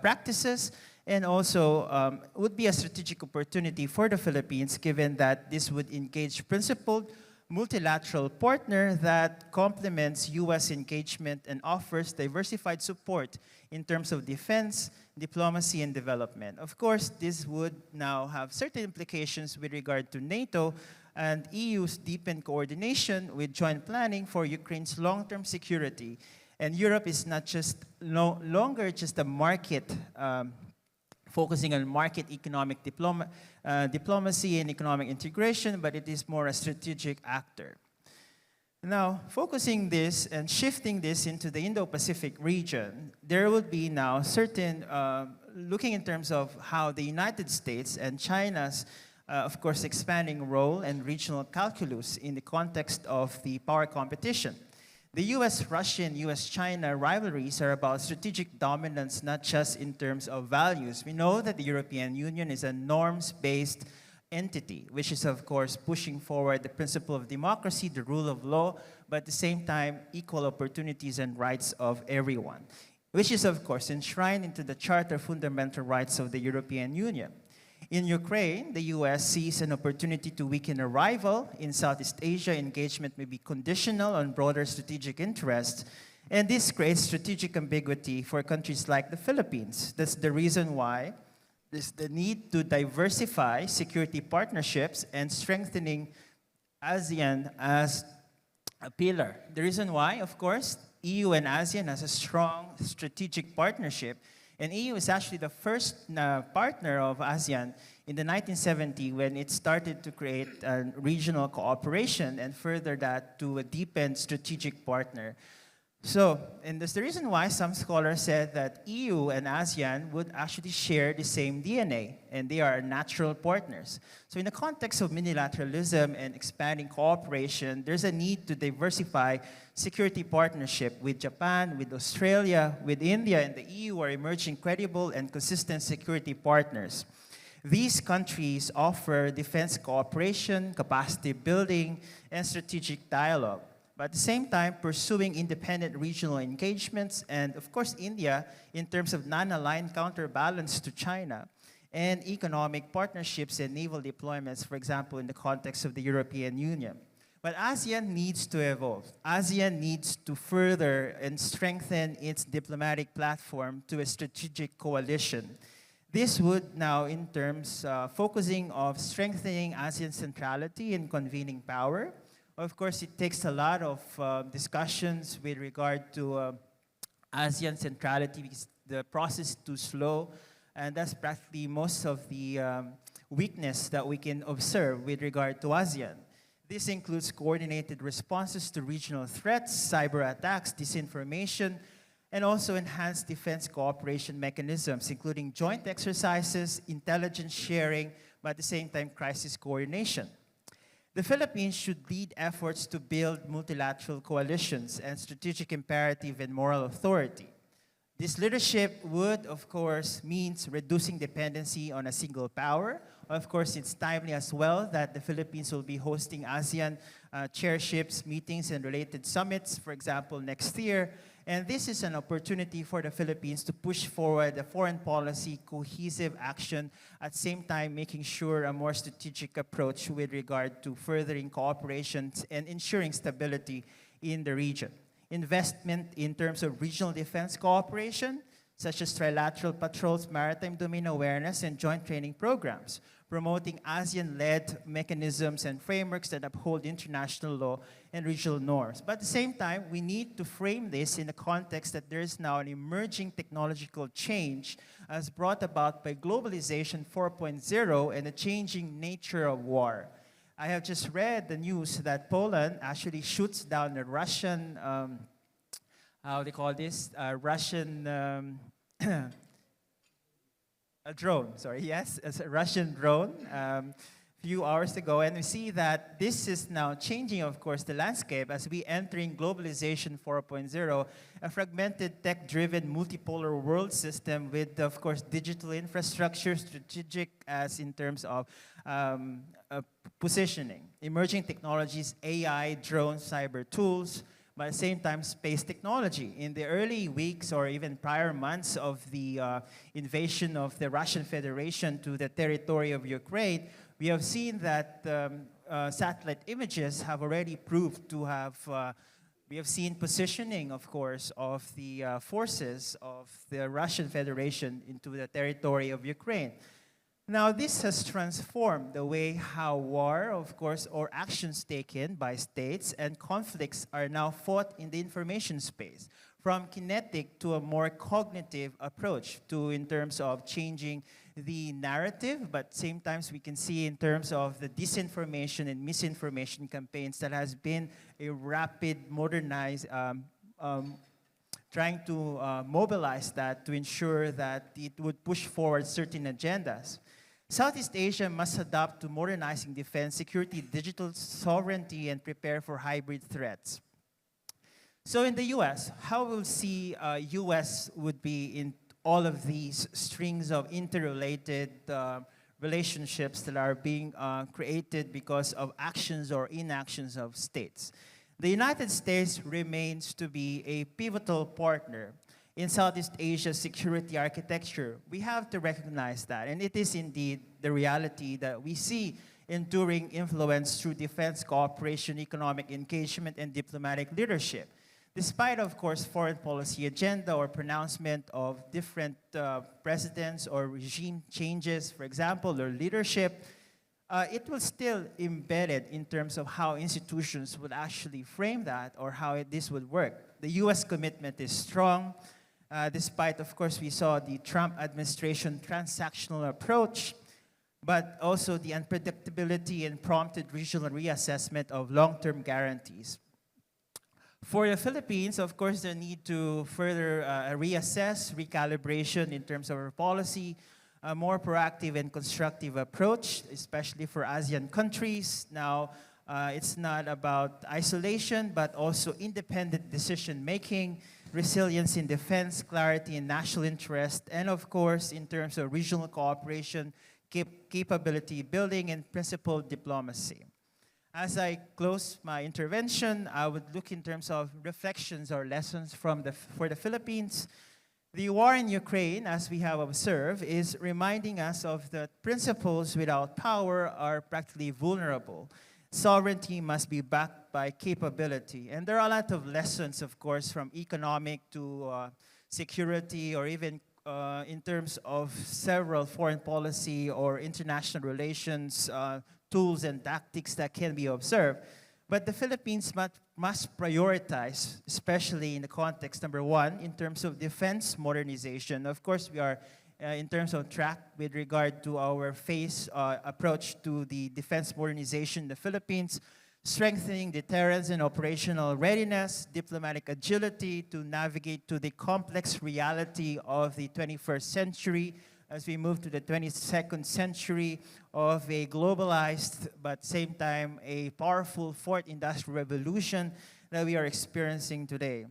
practices, and also would be a strategic opportunity for the Philippines, given that this would engage principled multilateral partner that complements U.S. engagement and offers diversified support in terms of defense, diplomacy, and development. Of course, this would now have certain implications with regard to NATO and EU's deepened coordination with joint planning for Ukraine's long-term security. And Europe is not just no longer just a market, focusing on market economic diplomacy and economic integration, but it is more a strategic actor. Now, focusing this and shifting this into the Indo-Pacific region, there will be now certain, looking in terms of how the United States and China's, of course, expanding role and regional calculus in the context of the power competition. The US-Russian, US-China rivalries are about strategic dominance, not just in terms of values. We know that the European Union is a norms-based entity, which is, of course, pushing forward the principle of democracy, the rule of law, but at the same time, equal opportunities and rights of everyone, which is, of course, enshrined into the Charter of Fundamental Rights of the European Union. In Ukraine, the US sees an opportunity to weaken a rival. In Southeast Asia, engagement may be conditional on broader strategic interests, and this creates strategic ambiguity for countries like the Philippines. That's the reason why there's the need to diversify security partnerships and strengthening ASEAN as a pillar. The reason why, of course, EU and ASEAN has a strong strategic partnership, and EU is actually the first partner of ASEAN in the 1970s when it started to create a regional cooperation and further that to a deepened strategic partner. So, and that's the reason why some scholars said that EU and ASEAN would actually share the same DNA, and they are natural partners. So in the context of minilateralism and expanding cooperation, there's a need to diversify security partnership with Japan, with Australia, with India, and the EU are emerging credible and consistent security partners. These countries offer defense cooperation, capacity building, and strategic dialogue, but at the same time pursuing independent regional engagements, and of course India in terms of non-aligned counterbalance to China, and economic partnerships and naval deployments, for example, in the context of the European Union. But ASEAN needs to evolve. ASEAN needs to further and strengthen its diplomatic platform to a strategic coalition. This would now, in terms focusing of strengthening ASEAN centrality in convening power. Of course, it takes a lot of discussions with regard to ASEAN centrality because the process is too slow, and that's practically most of the weakness that we can observe with regard to ASEAN. This includes coordinated responses to regional threats, cyber attacks, disinformation, and also enhanced defense cooperation mechanisms, including joint exercises, intelligence sharing, but at the same time, crisis coordination. The Philippines should lead efforts to build multilateral coalitions and strategic imperative and moral authority. This leadership would, of course, means reducing dependency on a single power. Of course, it's timely as well that the Philippines will be hosting ASEAN chairships, meetings, and related summits, for example, next year. And this is an opportunity for the Philippines to push forward a foreign policy cohesive action, at the same time making sure a more strategic approach with regard to furthering cooperation and ensuring stability in the region. Investment in terms of regional defense cooperation, such as trilateral patrols, maritime domain awareness, and joint training programs, promoting ASEAN-led mechanisms and frameworks that uphold international law and regional norms. But at the same time, we need to frame this in the context that there is now an emerging technological change as brought about by globalization 4.0 and the changing nature of war. I have just read the news that Poland actually shoots down a Russian, how they call this, Russian, a drone, sorry, yes, it's a Russian drone a few hours ago, and we see that this is now changing, of course, the landscape as we entering globalization 4.0, a fragmented, tech-driven, multipolar world system with, of course, digital infrastructure, strategic as in terms of positioning, emerging technologies, AI, drones, cyber tools, but at the same time, space technology. In the early weeks or even prior months of the invasion of the Russian Federation to the territory of Ukraine, we have seen that satellite images have already proved to have, we have seen positioning, of course, of the forces of the Russian Federation into the territory of Ukraine. Now, this has transformed the way how war, of course, or actions taken by states and conflicts are now fought in the information space. from kinetic to a more cognitive approach in terms of changing the narrative, but same times we can see in terms of the disinformation and misinformation campaigns that has been a rapid trying to mobilize that to ensure that it would push forward certain agendas. Southeast Asia must adapt to modernizing defense, security, digital sovereignty, and prepare for hybrid threats. So in the US, how we'll see US would be in all of these strings of interrelated relationships that are being created because of actions or inactions of states. The United States remains to be a pivotal partner in Southeast Asia's security architecture. We have to recognize that, and it is indeed the reality that we see enduring influence through defense cooperation, economic engagement, and diplomatic leadership. Despite, of course, foreign policy agenda or pronouncement of different presidents or regime changes, for example, or leadership, it will still embedded in terms of how institutions would actually frame that or how this would work. The US commitment is strong, despite, of course, we saw the Trump administration transactional approach, but also the unpredictability and prompted regional reassessment of long-term guarantees. For the Philippines, of course, the need to further reassess, recalibration in terms of our policy, a more proactive and constructive approach, especially for ASEAN countries. Now, it's not about isolation, but also independent decision-making, resilience in defense, clarity in national interest, and of course, in terms of regional cooperation, capability building, and principled diplomacy. As I close my intervention, I would look in terms of reflections or lessons for the Philippines. The war in Ukraine, as we have observed, is reminding us of the principles without power are practically vulnerable. Sovereignty must be backed by capability. And there are a lot of lessons, of course, from economic to security or even in terms of several foreign policy or international relations tools and tactics that can be observed. But the Philippines must prioritize, especially in the context, number one, in terms of defense modernization. Of course, we are in terms of track with regard to our phase approach to the defense modernization in the Philippines, strengthening deterrence and operational readiness, diplomatic agility to navigate to the complex reality of the 21st century as we move to the 22nd century of a globalized but same time a powerful fourth industrial revolution that we are experiencing today.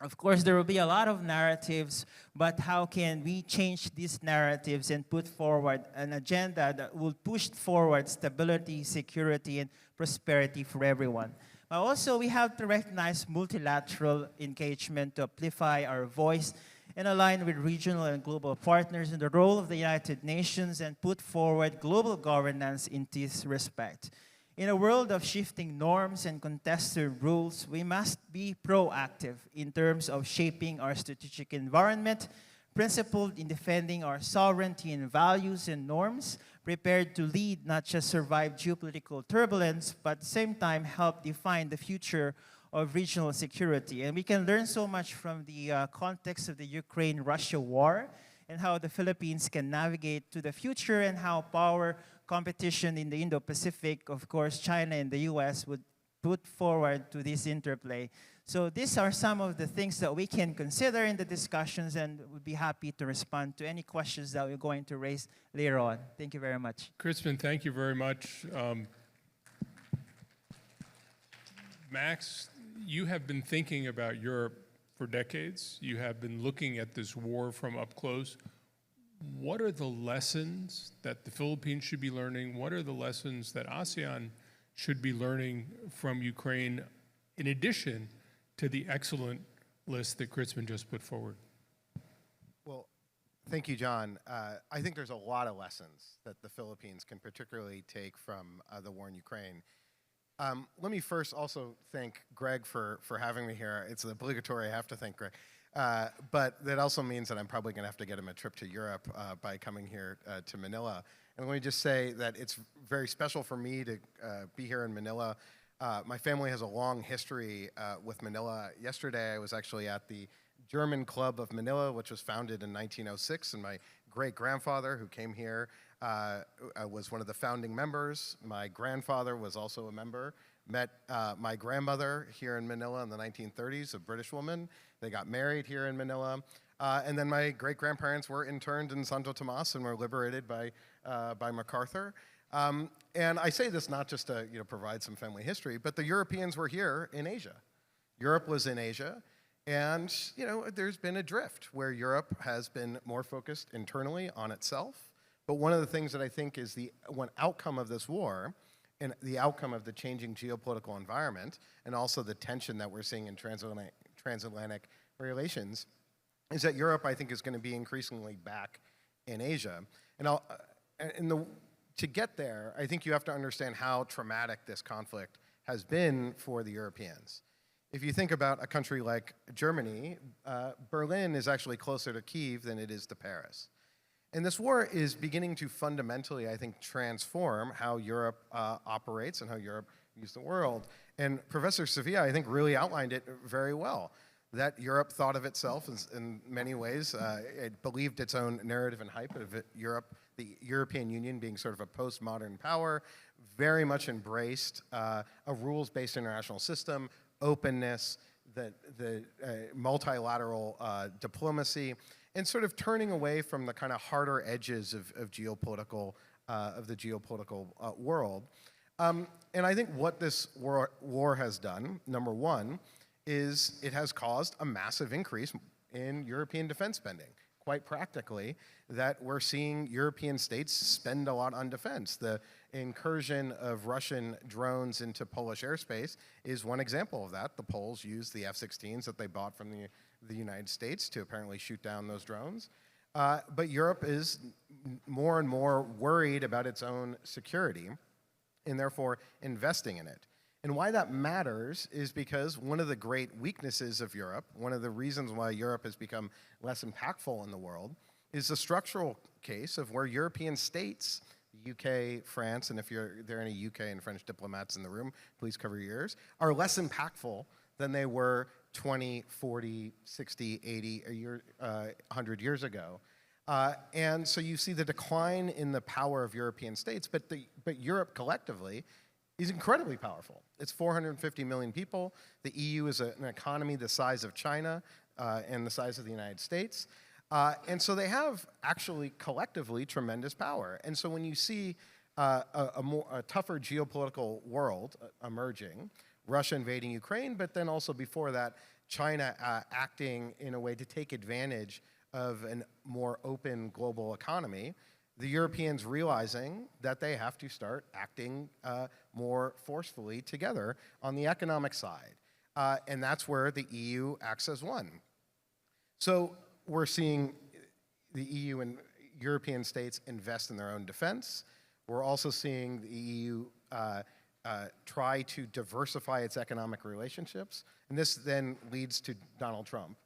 Of course, there will be a lot of narratives, but how can we change these narratives and put forward an agenda that will push forward stability, security, and prosperity for everyone? But also, we have to recognize multilateral engagement to amplify our voice and align with regional and global partners in the role of the United Nations and put forward global governance in this respect. In a world of shifting norms and contested rules, we must be proactive in terms of shaping our strategic environment, principled in defending our sovereignty and values and norms, prepared to lead, not just survive geopolitical turbulence, but at the same time help define the future of regional security. And we can learn so much from the context of the Ukraine-Russia war and how the Philippines can navigate to the future and how power competition in the Indo-Pacific, of course, China and the US would put forward to this interplay. So these are some of the things that we can consider in the discussions and would be happy to respond to any questions that we're going to raise later on. Thank you very much. Kritzman, thank you very much. Max, you have been thinking about Europe for decades. You have been looking at this war from up close. What are the lessons that the Philippines should be learning? What are the lessons that ASEAN should be learning from Ukraine in addition to the excellent list that Kritzman just put forward? Well, thank you, John. I think there's a lot of lessons that the Philippines can particularly take from the war in Ukraine. Let me first also thank Greg for having me here. It's obligatory, I have to thank Greg. But that also means that I'm probably going to have to get him a trip to Europe by coming here to Manila. And let me just say that it's very special for me to be here in Manila. My family has a long history with Manila. Yesterday, I was actually at the German Club of Manila, which was founded in 1906, and my great-grandfather, who came here, was one of the founding members. My grandfather was also a member. Met my grandmother here in Manila in the 1930s, a British woman. They got married here in Manila. And then my great-grandparents were interned in Santo Tomas and were liberated by MacArthur. And I say this not just to provide some family history, but the Europeans were here in Asia. Europe was in Asia, and there's been a drift where Europe has been more focused internally on itself. But one of the things that I think is one outcome of this war, and the outcome of the changing geopolitical environment, and also the tension that we're seeing in transatlantic relations, is that Europe, I think, is going to be increasingly back in Asia. And to get there, I think you have to understand how traumatic this conflict has been for the Europeans. If you think about a country like Germany, Berlin is actually closer to Kyiv than it is to Paris. And this war is beginning to fundamentally, I think, transform how Europe operates and how Europe views the world. And Professor Sevilla, I think, really outlined it very well, that Europe thought of itself as, in many ways, it believed its own narrative and hype of the European Union being sort of a postmodern power, very much embraced a rules-based international system, openness, the multilateral diplomacy, and sort of turning away from the kind of harder edges of the geopolitical world. And I think what this war has done, number one, is it has caused a massive increase in European defense spending. Quite practically, that we're seeing European states spend a lot on defense. The incursion of Russian drones into Polish airspace is one example of that. The Poles used the F-16s that they bought from the United States to apparently shoot down those drones. But Europe is more and more worried about its own security and therefore investing in it. And why that matters is because one of the great weaknesses of Europe, one of the reasons why Europe has become less impactful in the world, is the structural case of where European states, the UK, France, and if there are any UK and French diplomats in the room, please cover your ears, are less impactful than they were 20, 40, 60, 80, 100 years ago. And so you see the decline in the power of European states, but Europe collectively is incredibly powerful. It's 450 million people. The EU is an economy the size of China and the size of the United States. And so they have actually collectively tremendous power. And so when you see a tougher geopolitical world emerging, Russia invading Ukraine, but then also before that, China acting in a way to take advantage of a more open global economy, the Europeans realizing that they have to start acting more forcefully together on the economic side. And that's where the EU acts as one. So we're seeing the EU and European states invest in their own defense. We're also seeing the EU try to diversify its economic relationships. And this then leads to Donald Trump,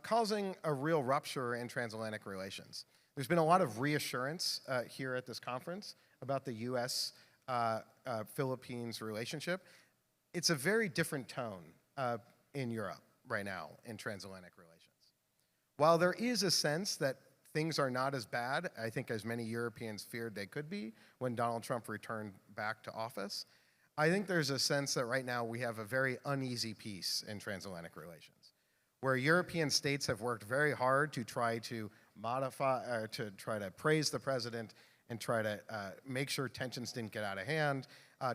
causing a real rupture in transatlantic relations. There's been a lot of reassurance here at this conference about the US-Philippines relationship. It's a very different tone in Europe right now in transatlantic relations. While there is a sense that things are not as bad, I think, as many Europeans feared they could be when Donald Trump returned back to office, I think there's a sense that right now we have a very uneasy peace in transatlantic relations, where European states have worked very hard to try to modify, or to try to praise the president and try to make sure tensions didn't get out of hand,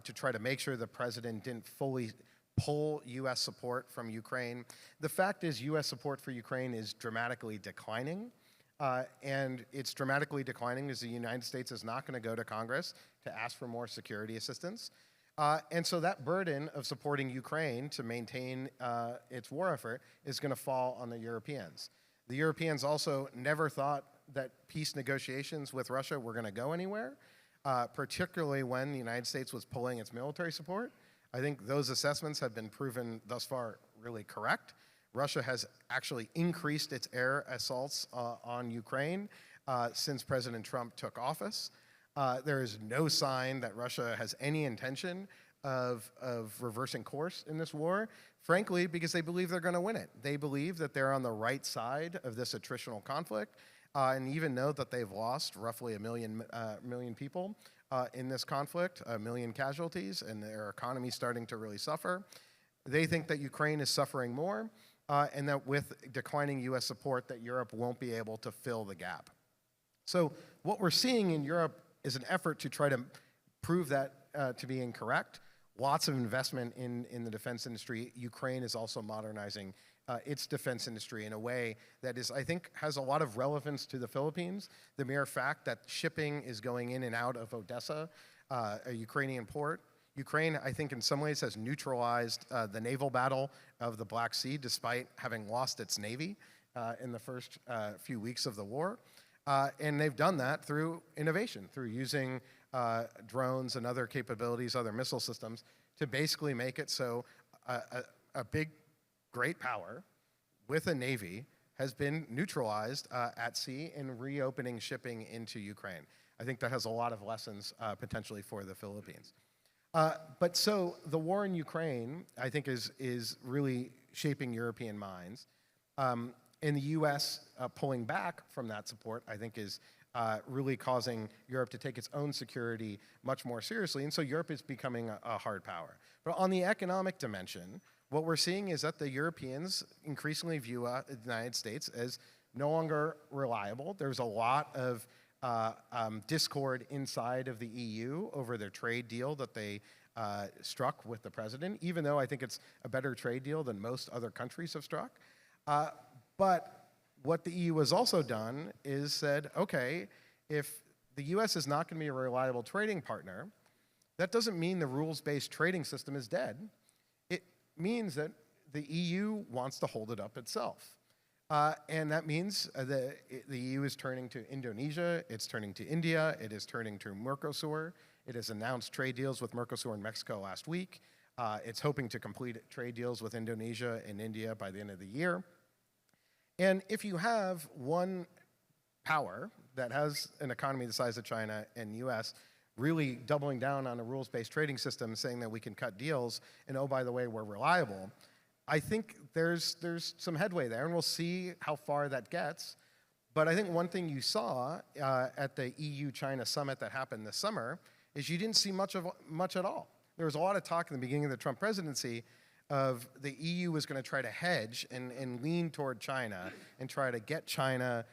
to try to make sure the president didn't fully pull US support from Ukraine. The fact is US support for Ukraine is dramatically declining, and it's dramatically declining because the United States is not going to go to Congress to ask for more security assistance. And so that burden of supporting Ukraine to maintain its war effort is going to fall on the Europeans. The Europeans also never thought that peace negotiations with Russia were going to go anywhere, particularly when the United States was pulling its military support. I think those assessments have been proven thus far really correct. Russia has actually increased its air assaults on Ukraine since President Trump took office. There is no sign that Russia has any intention of reversing course in this war, frankly, because they believe they're going to win it. They believe that they're on the right side of this attritional conflict, and even know that they've lost roughly a million people in this conflict, 1 million casualties, and their economy starting to really suffer. They think that Ukraine is suffering more, and that with declining US support that Europe won't be able to fill the gap. So what we're seeing in Europe is an effort to try to prove that to be incorrect. Lots of investment in the defense industry. Ukraine is also modernizing its defense industry in a way that is, I think, has a lot of relevance to the Philippines. The mere fact that shipping is going in and out of Odessa, a Ukrainian port. Ukraine, I think, in some ways has neutralized the naval battle of the Black Sea despite having lost its navy in the first few weeks of the war. And they've done that through innovation, through using drones and other capabilities, other missile systems, to basically make it so a big, great power with a navy has been neutralized at sea in reopening shipping into Ukraine. I think that has a lot of lessons potentially for the Philippines. But so the war in Ukraine, I think, is really shaping European minds. And the US pulling back from that support, I think, is really causing Europe to take its own security much more seriously. And so Europe is becoming a hard power. But on the economic dimension, what we're seeing is that the Europeans increasingly view the United States as no longer reliable. There's a lot of discord inside of the EU over their trade deal that they struck with the president, even though I think it's a better trade deal than most other countries have struck. But what the EU has also done is said, okay, if the US is not going to be a reliable trading partner, that doesn't mean the rules-based trading system is dead. It means that the EU wants to hold it up itself. And that means the EU is turning to Indonesia, it's turning to India, it is turning to Mercosur. It has announced trade deals with Mercosur and Mexico last week. It's hoping to complete trade deals with Indonesia and India by the end of the year. And if you have one power that has an economy the size of China and US really doubling down on a rules-based trading system, saying that we can cut deals, and oh, by the way, we're reliable, I think there's some headway there, and we'll see how far that gets. But I think one thing you saw at the EU-China summit that happened this summer is you didn't see much at all. There was a lot of talk in the beginning of the Trump presidency of the EU was going to try to hedge and lean toward China and try to get China,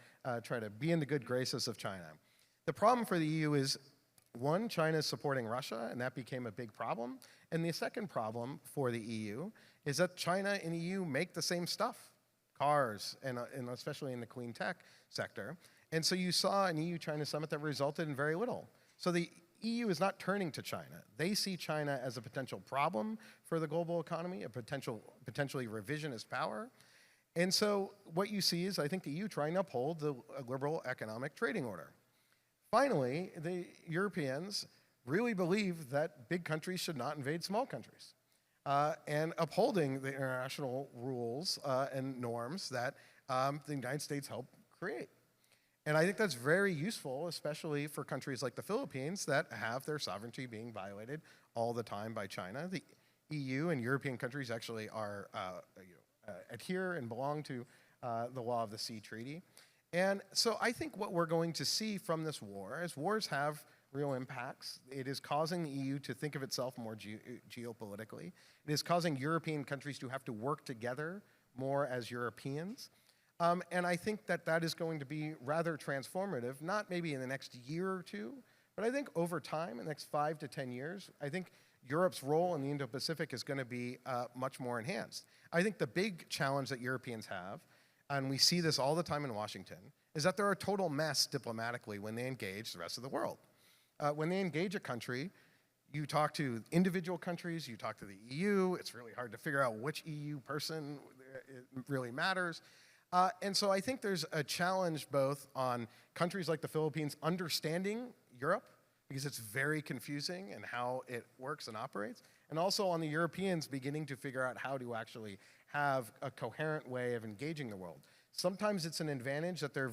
try to be in the good graces of China. The problem for the EU is, one, China is supporting Russia, and that became a big problem. And the second problem for the EU is that China and the EU make the same stuff, cars, and especially in the clean tech sector. And so you saw an EU-China summit that resulted in very little. So the EU is not turning to China. They see China as a potential problem for the global economy, a potentially revisionist power. And so what you see is, I think, the EU trying to uphold the liberal economic trading order. Finally, the Europeans really believe that big countries should not invade small countries, and upholding the international rules and norms that the United States helped create. And I think that's very useful, especially for countries like the Philippines that have their sovereignty being violated all the time by China. The EU and European countries actually are adhere and belong to the law of the sea treaty. And so I think what we're going to see from this war is wars have real impacts. It is causing the EU to think of itself more geopolitically. It is causing European countries to have to work together more as Europeans. And I think that that is going to be rather transformative, not maybe in the next year or two, but I think over time, in the next 5 to 10 years, I think Europe's role in the Indo-Pacific is going to be much more enhanced. I think the big challenge that Europeans have, and we see this all the time in Washington, is that they're a total mess diplomatically when they engage the rest of the world. When they engage a country, you talk to individual countries, you talk to the EU, it's really hard to figure out which EU person really matters. And so I think there's a challenge both on countries like the Philippines understanding Europe, because it's very confusing in how it works and operates, and also on the Europeans beginning to figure out how to actually have a coherent way of engaging the world. Sometimes it's an advantage that they're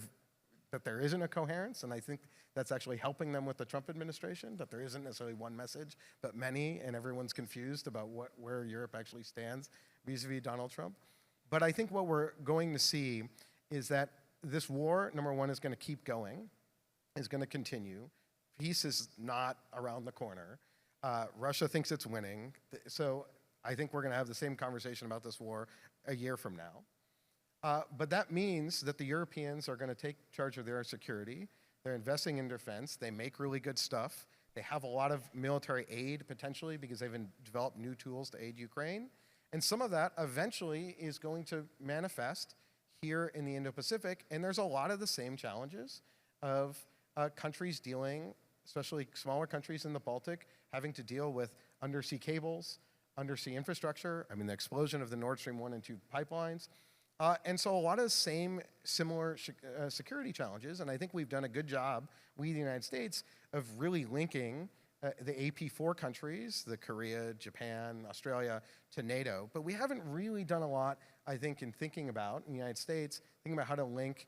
that there isn't a coherence, and I think that's actually helping them with the Trump administration, that there isn't necessarily one message, but many, and everyone's confused about where Europe actually stands vis-a-vis Donald Trump. But I think what we're going to see is that this war, number one, is going to keep going, is going to continue. Peace is not around the corner. Russia thinks it's winning. So I think we're going to have the same conversation about this war a year from now. But that means that the Europeans are going to take charge of their security. They're investing in defense. They make really good stuff. They have a lot of military aid, potentially, because they've developed new tools to aid Ukraine. And some of that eventually is going to manifest here in the Indo-Pacific. And there's a lot of the same challenges of countries dealing, especially smaller countries in the Baltic, having to deal with undersea cables, undersea infrastructure, I mean, the explosion of the Nord Stream 1 and 2 pipelines. And so a lot of the same similar security challenges, and I think we've done a good job, we, the United States, of really linking the AP4 countries, the Korea, Japan, Australia, to NATO. But we haven't really done a lot, I think, in thinking about, in the United States, thinking about how to link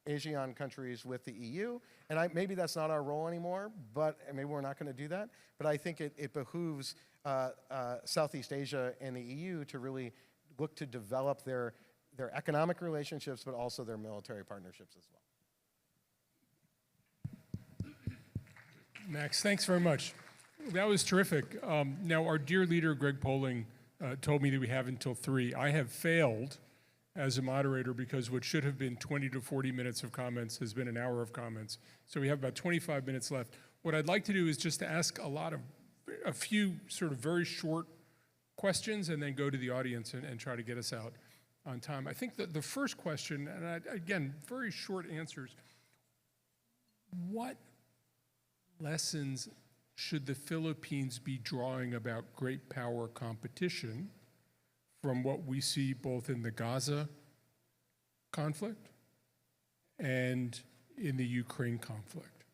ASEAN countries with the EU. And maybe that's not our role anymore, but maybe we're not going to do that. But I think it behooves Southeast Asia and the EU to really look to develop their economic relationships, but also their military partnerships as well. Max, thanks very much. That was terrific. Now, our dear leader, Greg Polling, told me that we have until 3. I have failed as a moderator because what should have been 20 to 40 minutes of comments has been an hour of comments. So we have about 25 minutes left. What I'd like to do is just to ask a few sort of very short questions and then go to the audience and try to get us out on time. I think that the first question, and again, very short answers. What lessons should the Philippines be drawing about great power competition from what we see both in the Gaza conflict and in the Ukraine conflict?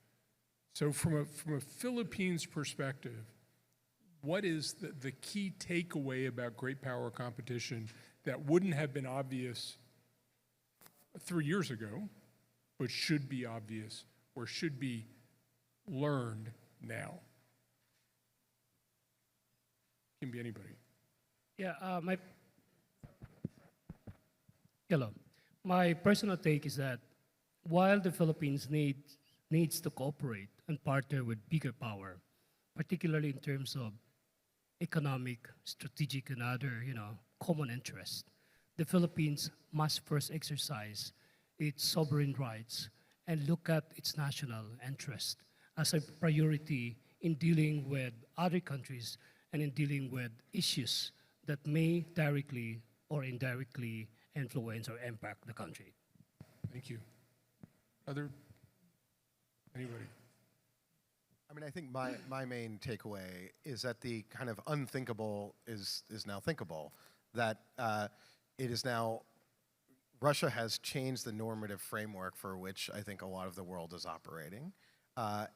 So from a Philippines perspective, what is the key takeaway about great power competition that wouldn't have been obvious 3 years ago, but should be obvious or should be learned now? Can be anybody. Yeah, hello. My personal take is that while the Philippines needs to cooperate and partner with bigger power, particularly in terms of economic, strategic, and other, common interests, the Philippines must first exercise its sovereign rights and look at its national interest as a priority in dealing with other countries and in dealing with issues that may directly or indirectly influence or impact the country. Thank you. Anybody? I mean, I think my main takeaway is that the kind of unthinkable is now thinkable. That it is now, Russia has changed the normative framework for which I think a lot of the world is operating.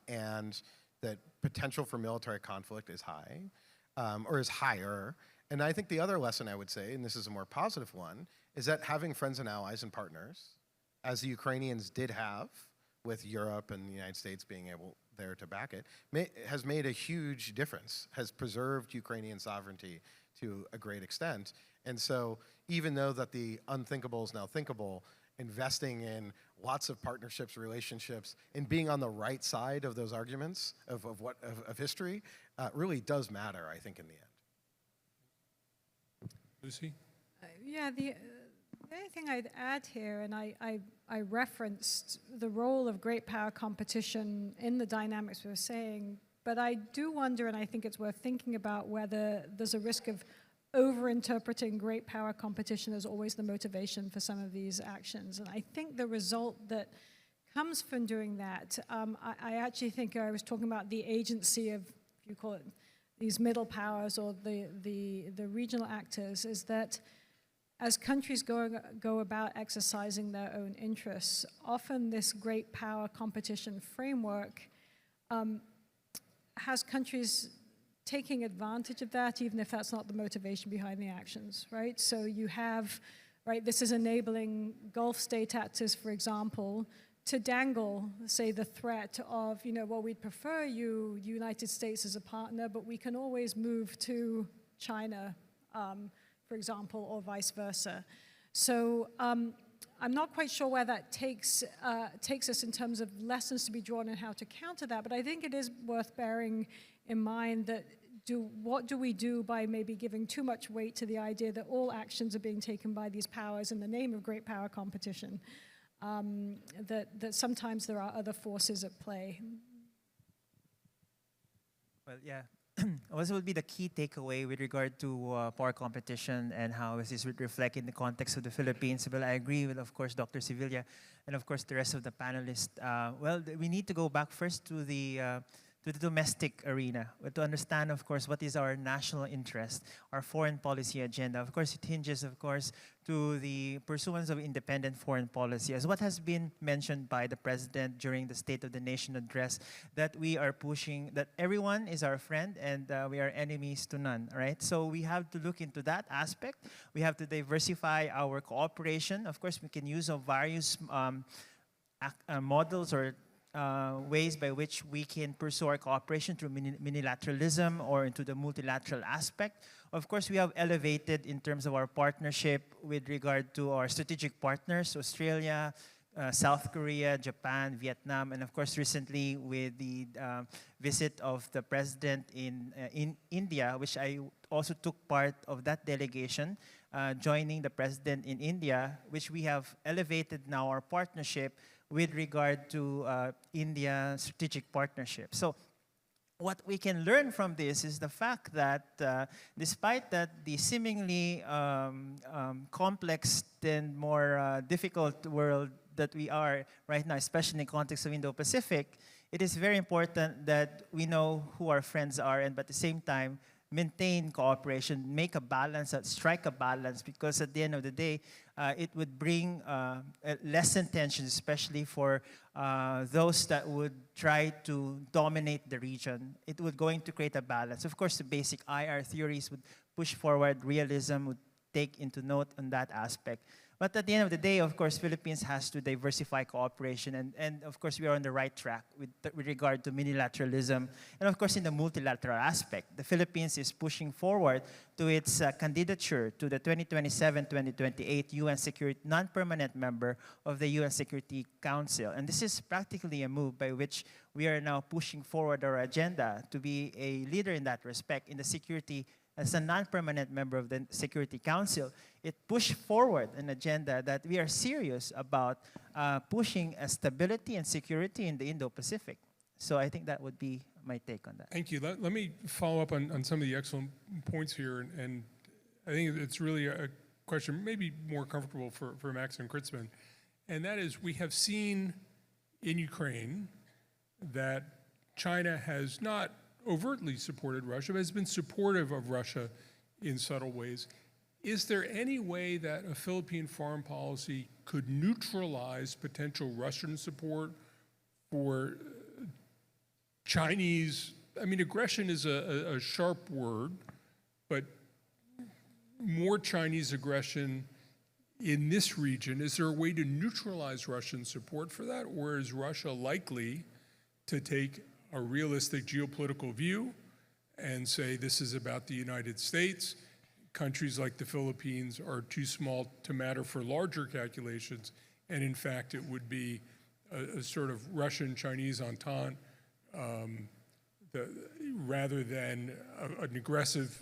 And that potential for military conflict is high, or is higher. And I think the other lesson I would say, and this is a more positive one, is that having friends and allies and partners, as the Ukrainians did have, with Europe and the United States being able there to back it, has made a huge difference, has preserved Ukrainian sovereignty to a great extent. And so even though that the unthinkable is now thinkable, investing in lots of partnerships, relationships, and being on the right side of those arguments of history really does matter, I think, in the end. Lucy? Yeah, the only thing I'd add here, and I referenced the role of great power competition in the dynamics we were saying, but I do wonder, and I think it's worth thinking about, whether there's a risk of over-interpreting great power competition as always the motivation for some of these actions. And I think the result that comes from doing that, I actually think I was talking about the agency of, if you call it, these middle powers or the regional actors, is that as countries go about exercising their own interests, often this great power competition framework has countries taking advantage of that, even if that's not the motivation behind the actions, right? So you have, right, this is enabling Gulf state actors, for example, to dangle, say, the threat of, well, we'd prefer you, United States, as a partner, but we can always move to China, for example, or vice versa. So I'm not quite sure where that takes us in terms of lessons to be drawn and how to counter that, but I think it is worth bearing in mind that what do we do by maybe giving too much weight to the idea that all actions are being taken by these powers in the name of great power competition, that sometimes there are other forces at play. Well, yeah. What would be the key takeaway with regard to power competition and how this would reflect in the context of the Philippines? Well, I agree with, of course, Dr. Sevilla and, of course, the rest of the panelists. Well, we need to go back first to the domestic arena, to understand, of course, what is our national interest, our foreign policy agenda. Of course, it hinges, of course, to the pursuance of independent foreign policy, as what has been mentioned by the President during the State of the Nation address, that we are pushing, that everyone is our friend and we are enemies to none, right? So we have to look into that aspect. We have to diversify our cooperation. Of course, we can use various models or ways by which we can pursue our cooperation through minilateralism or into the multilateral aspect. Of course, we have elevated in terms of our partnership with regard to our strategic partners, Australia, South Korea, Japan, Vietnam, and of course recently with the visit of the President in India, which I also took part of that delegation, joining the President in India, which we have elevated now our partnership with regard to India strategic partnership. So what we can learn from this is the fact that despite that the seemingly complex and more difficult world that we are right now, especially in the context of Indo-Pacific, it is very important that we know who our friends are and but at the same time maintain cooperation, make a balance, strike a balance, because at the end of the day, it would bring lessen tensions, especially for those that would try to dominate the region. It would going to create a balance. Of course, the basic IR theories would push forward, realism would take into note on that aspect. But at the end of the day, of course, Philippines has to diversify cooperation, and of course, we are on the right track with regard to minilateralism, and of course, in the multilateral aspect. The Philippines is pushing forward to its candidature to the 2027-2028 UN Security non-permanent member of the UN Security Council. And this is practically a move by which we are now pushing forward our agenda to be a leader in that respect in the security. As a non-permanent member of the Security Council, it pushed forward an agenda that we are serious about pushing a stability and security in the Indo-Pacific. So I think that would be my take on that. Thank you. Let me follow up on some of the excellent points here, and I think it's really a question maybe more comfortable for Max and Kritzman, and that is we have seen in Ukraine that China has not overtly supported Russia, but has been supportive of Russia in subtle ways. Is there any way that a Philippine foreign policy could neutralize potential Russian support for Chinese, I mean, aggression is a sharp word, but more Chinese aggression in this region? Is there a way to neutralize Russian support for that, or is Russia likely to take a realistic geopolitical view and say this is about the United States? Countries like the Philippines are too small to matter for larger calculations, and in fact it would be a sort of Russian-Chinese entente rather than an aggressive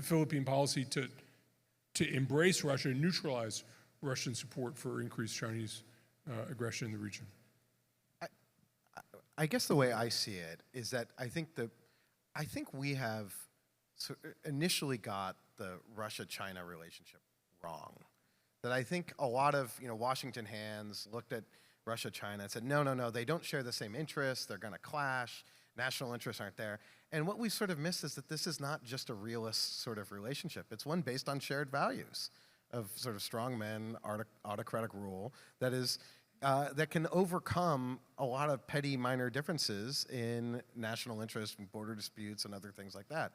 Philippine policy to embrace Russia and neutralize Russian support for increased Chinese aggression in the region. I guess the way I see it is that I think we have initially got the Russia-China relationship wrong. That I think a lot of Washington hands looked at Russia-China and said, no, they don't share the same interests, they're going to clash, national interests aren't there. And what we sort of missed is that this is not just a realist sort of relationship. It's one based on shared values of sort of strongmen, autocratic rule that is that can overcome a lot of petty minor differences in national interest and border disputes and other things like that.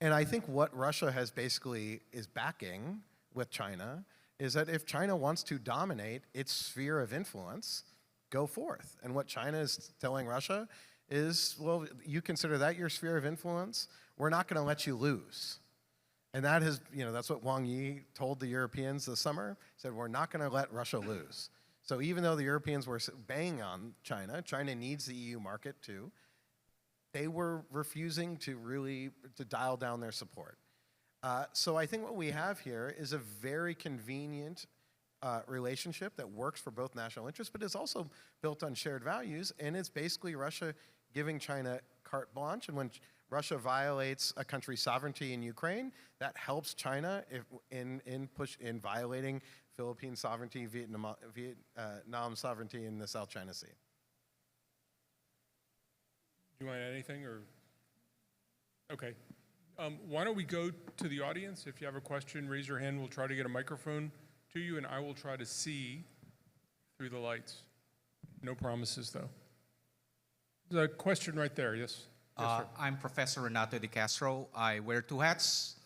And I think what Russia has basically is backing with China is that if China wants to dominate its sphere of influence, go forth. And what China is telling Russia is, well, you consider that your sphere of influence, we're not going to let you lose. And that is, that's what Wang Yi told the Europeans this summer, said we're not going to let Russia lose. So even though the Europeans were banging on China, China needs the EU market too, they were refusing to dial down their support. So I think what we have here is a very convenient relationship that works for both national interests, but is also built on shared values, and it's basically Russia giving China carte blanche, and when Russia violates a country's sovereignty in Ukraine, that helps China in violating Philippine sovereignty, Vietnam sovereignty in the South China Sea. Do you want to add anything, or? Okay. Why don't we go to the audience? If you have a question, raise your hand. We'll try to get a microphone to you, and I will try to see through the lights. No promises, though. There's a question right there, yes? Yes, sir. I'm Professor Renato De Castro. I wear two hats.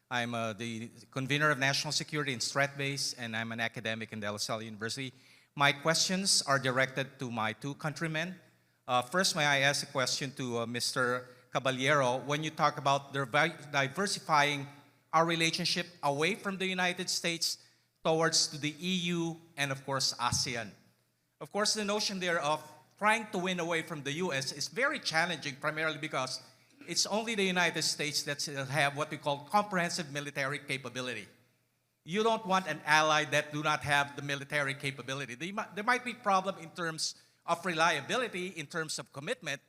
I'm the convener of national security in Stratbase, and I'm an academic in De La Salle University. My questions are directed to my two countrymen. First, may I ask a question to Mr. Caballero? When you talk about diversifying our relationship away from the United States towards to the EU and, of course, ASEAN. Of course, the notion there of trying to win away from the US is very challenging, primarily because it's only the United States that have what we call comprehensive military capability. You don't want an ally that do not have the military capability. There might be problem in terms of reliability, in terms of commitment,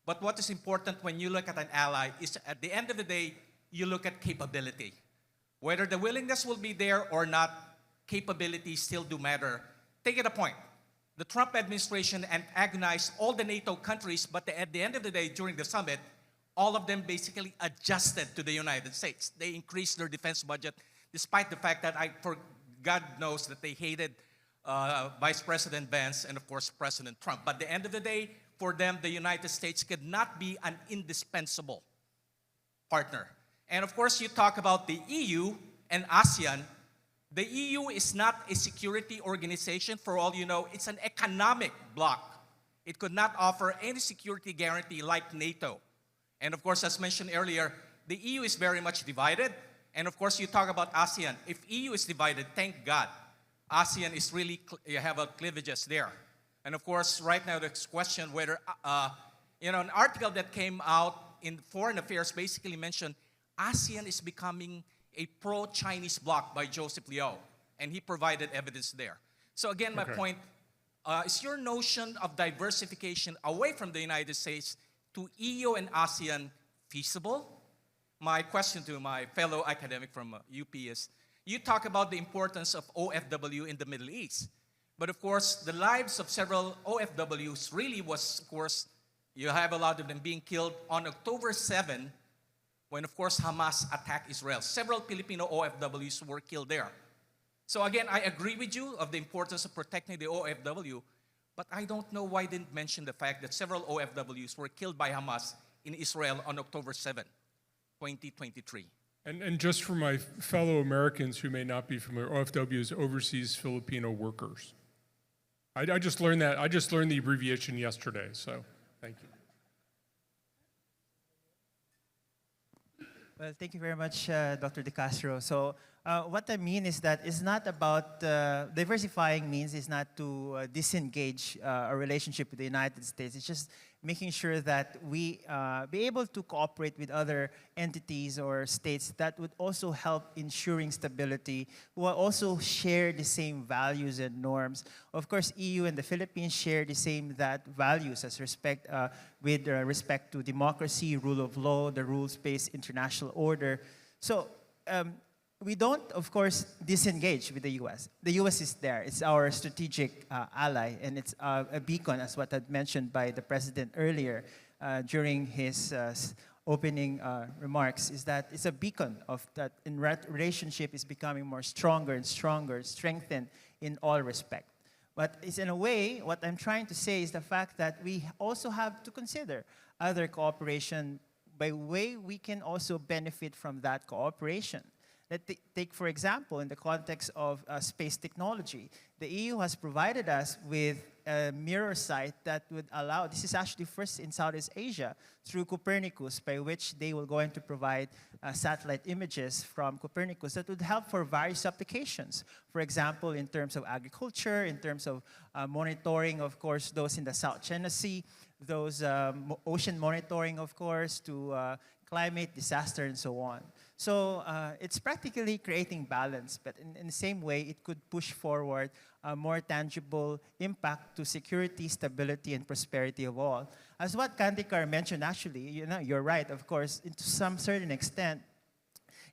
but what is important when you look at an ally is, at the end of the day, you look at capability. Whether the willingness will be there or not, capabilities still do matter. Take it a point. The Trump administration antagonized all the NATO countries, but at the end of the day, during the summit, all of them basically adjusted to the United States. They increased their defense budget, despite the fact that God knows that they hated Vice President Vance and, of course, President Trump. But at the end of the day, for them, the United States could not be an indispensable partner. And, of course, you talk about the EU and ASEAN. The EU is not a security organization, for all you know. It's an economic bloc. It could not offer any security guarantee like NATO. And of course, as mentioned earlier, the EU is very much divided. And of course, you talk about ASEAN. If EU is divided, thank God, ASEAN is really, you have a cleavages there. And of course, right now, there's question whether, an article that came out in Foreign Affairs basically mentioned ASEAN is becoming a pro-Chinese bloc by Joseph Liu, and he provided evidence there. So again, my point, is your notion of diversification away from the United States to EU and ASEAN feasible? My question to my fellow academic from UP is, you talk about the importance of OFW in the Middle East, but of course, the lives of several OFWs really was, of course, you have a lot of them being killed on October 7, when, of course, Hamas attacked Israel. Several Filipino OFWs were killed there. So again, I agree with you of the importance of protecting the OFW, but I don't know why I didn't mention the fact that several OFWs were killed by Hamas in Israel on October 7, 2023. And just for my fellow Americans who may not be familiar, OFW is Overseas Filipino Workers. I just learned that. I just learned the abbreviation yesterday, so thank you. Well, thank you very much, Dr. De Castro. So what I mean is that it's not about diversifying means is not to disengage a relationship with the United States. It's just making sure that we be able to cooperate with other entities or states that would also help ensuring stability, who also share the same values and norms. Of course, EU and the Philippines share the same values as with respect to democracy, rule of law, the rules-based international order. So we don't, of course, disengage with the U.S. The U.S. is there. It's our strategic ally, and it's a beacon, as what had mentioned by the President earlier during his opening remarks, is that it's a beacon of that relationship is becoming more stronger and stronger, strengthened in all respect. But it's in a way, what I'm trying to say is the fact that we also have to consider other cooperation by way we can also benefit from that cooperation. Take, for example, in the context of space technology, the EU has provided us with a mirror site that would allow, this is actually first in Southeast Asia, through Copernicus, by which they will going to provide satellite images from Copernicus that would help for various applications. For example, in terms of agriculture, in terms of monitoring, of course, those in the South China Sea, those ocean monitoring, of course, to climate, disaster, and so on. So it's practically creating balance, but in the same way, it could push forward a more tangible impact to security, stability, and prosperity of all. As what Kandikar mentioned, actually, you're right, of course, to some certain extent.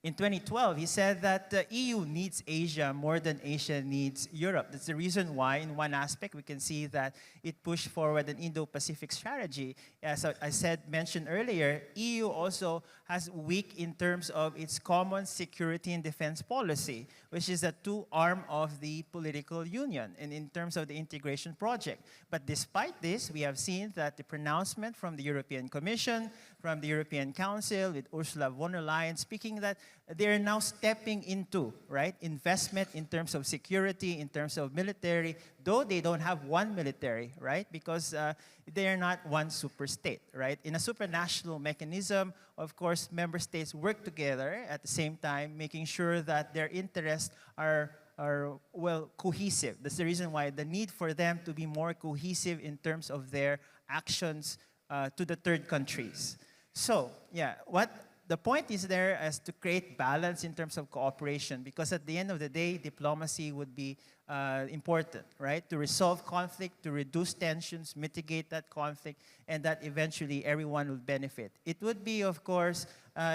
In 2012, he said that the EU needs Asia more than Asia needs Europe. That's the reason why, in one aspect, we can see that it pushed forward an Indo-Pacific strategy. As I mentioned earlier, EU also has weak in terms of its common security and defense policy, which is a two-arm of the political union, and in terms of the integration project. But despite this, we have seen that the pronouncement from the European Commission, from the European Council, with Ursula von der Leyen speaking that they're now stepping into, right, investment in terms of security, in terms of military, though they don't have one military, right, because they are not one super state, right? In a supranational mechanism, of course, member states work together at the same time, making sure that their interests are well, cohesive. That's the reason why the need for them to be more cohesive in terms of their actions to the third countries. So, yeah, the point is there as to create balance in terms of cooperation, because at the end of the day, diplomacy would be important, right? To resolve conflict, to reduce tensions, mitigate that conflict, and that eventually everyone will benefit. It would be, of course,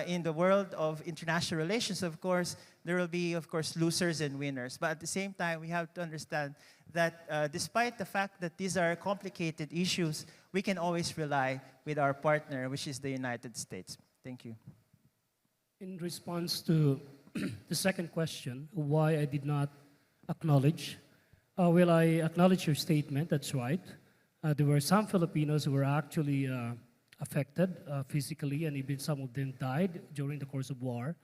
in the world of international relations, of course, there will be, of course, losers and winners. But at the same time, we have to understand that despite the fact that these are complicated issues, we can always rely with our partner, which is the United States. Thank you. In response to the second question, why I did not acknowledge, well, I acknowledge your statement, that's right. There were some Filipinos who were actually affected physically, and even some of them died during the course of war,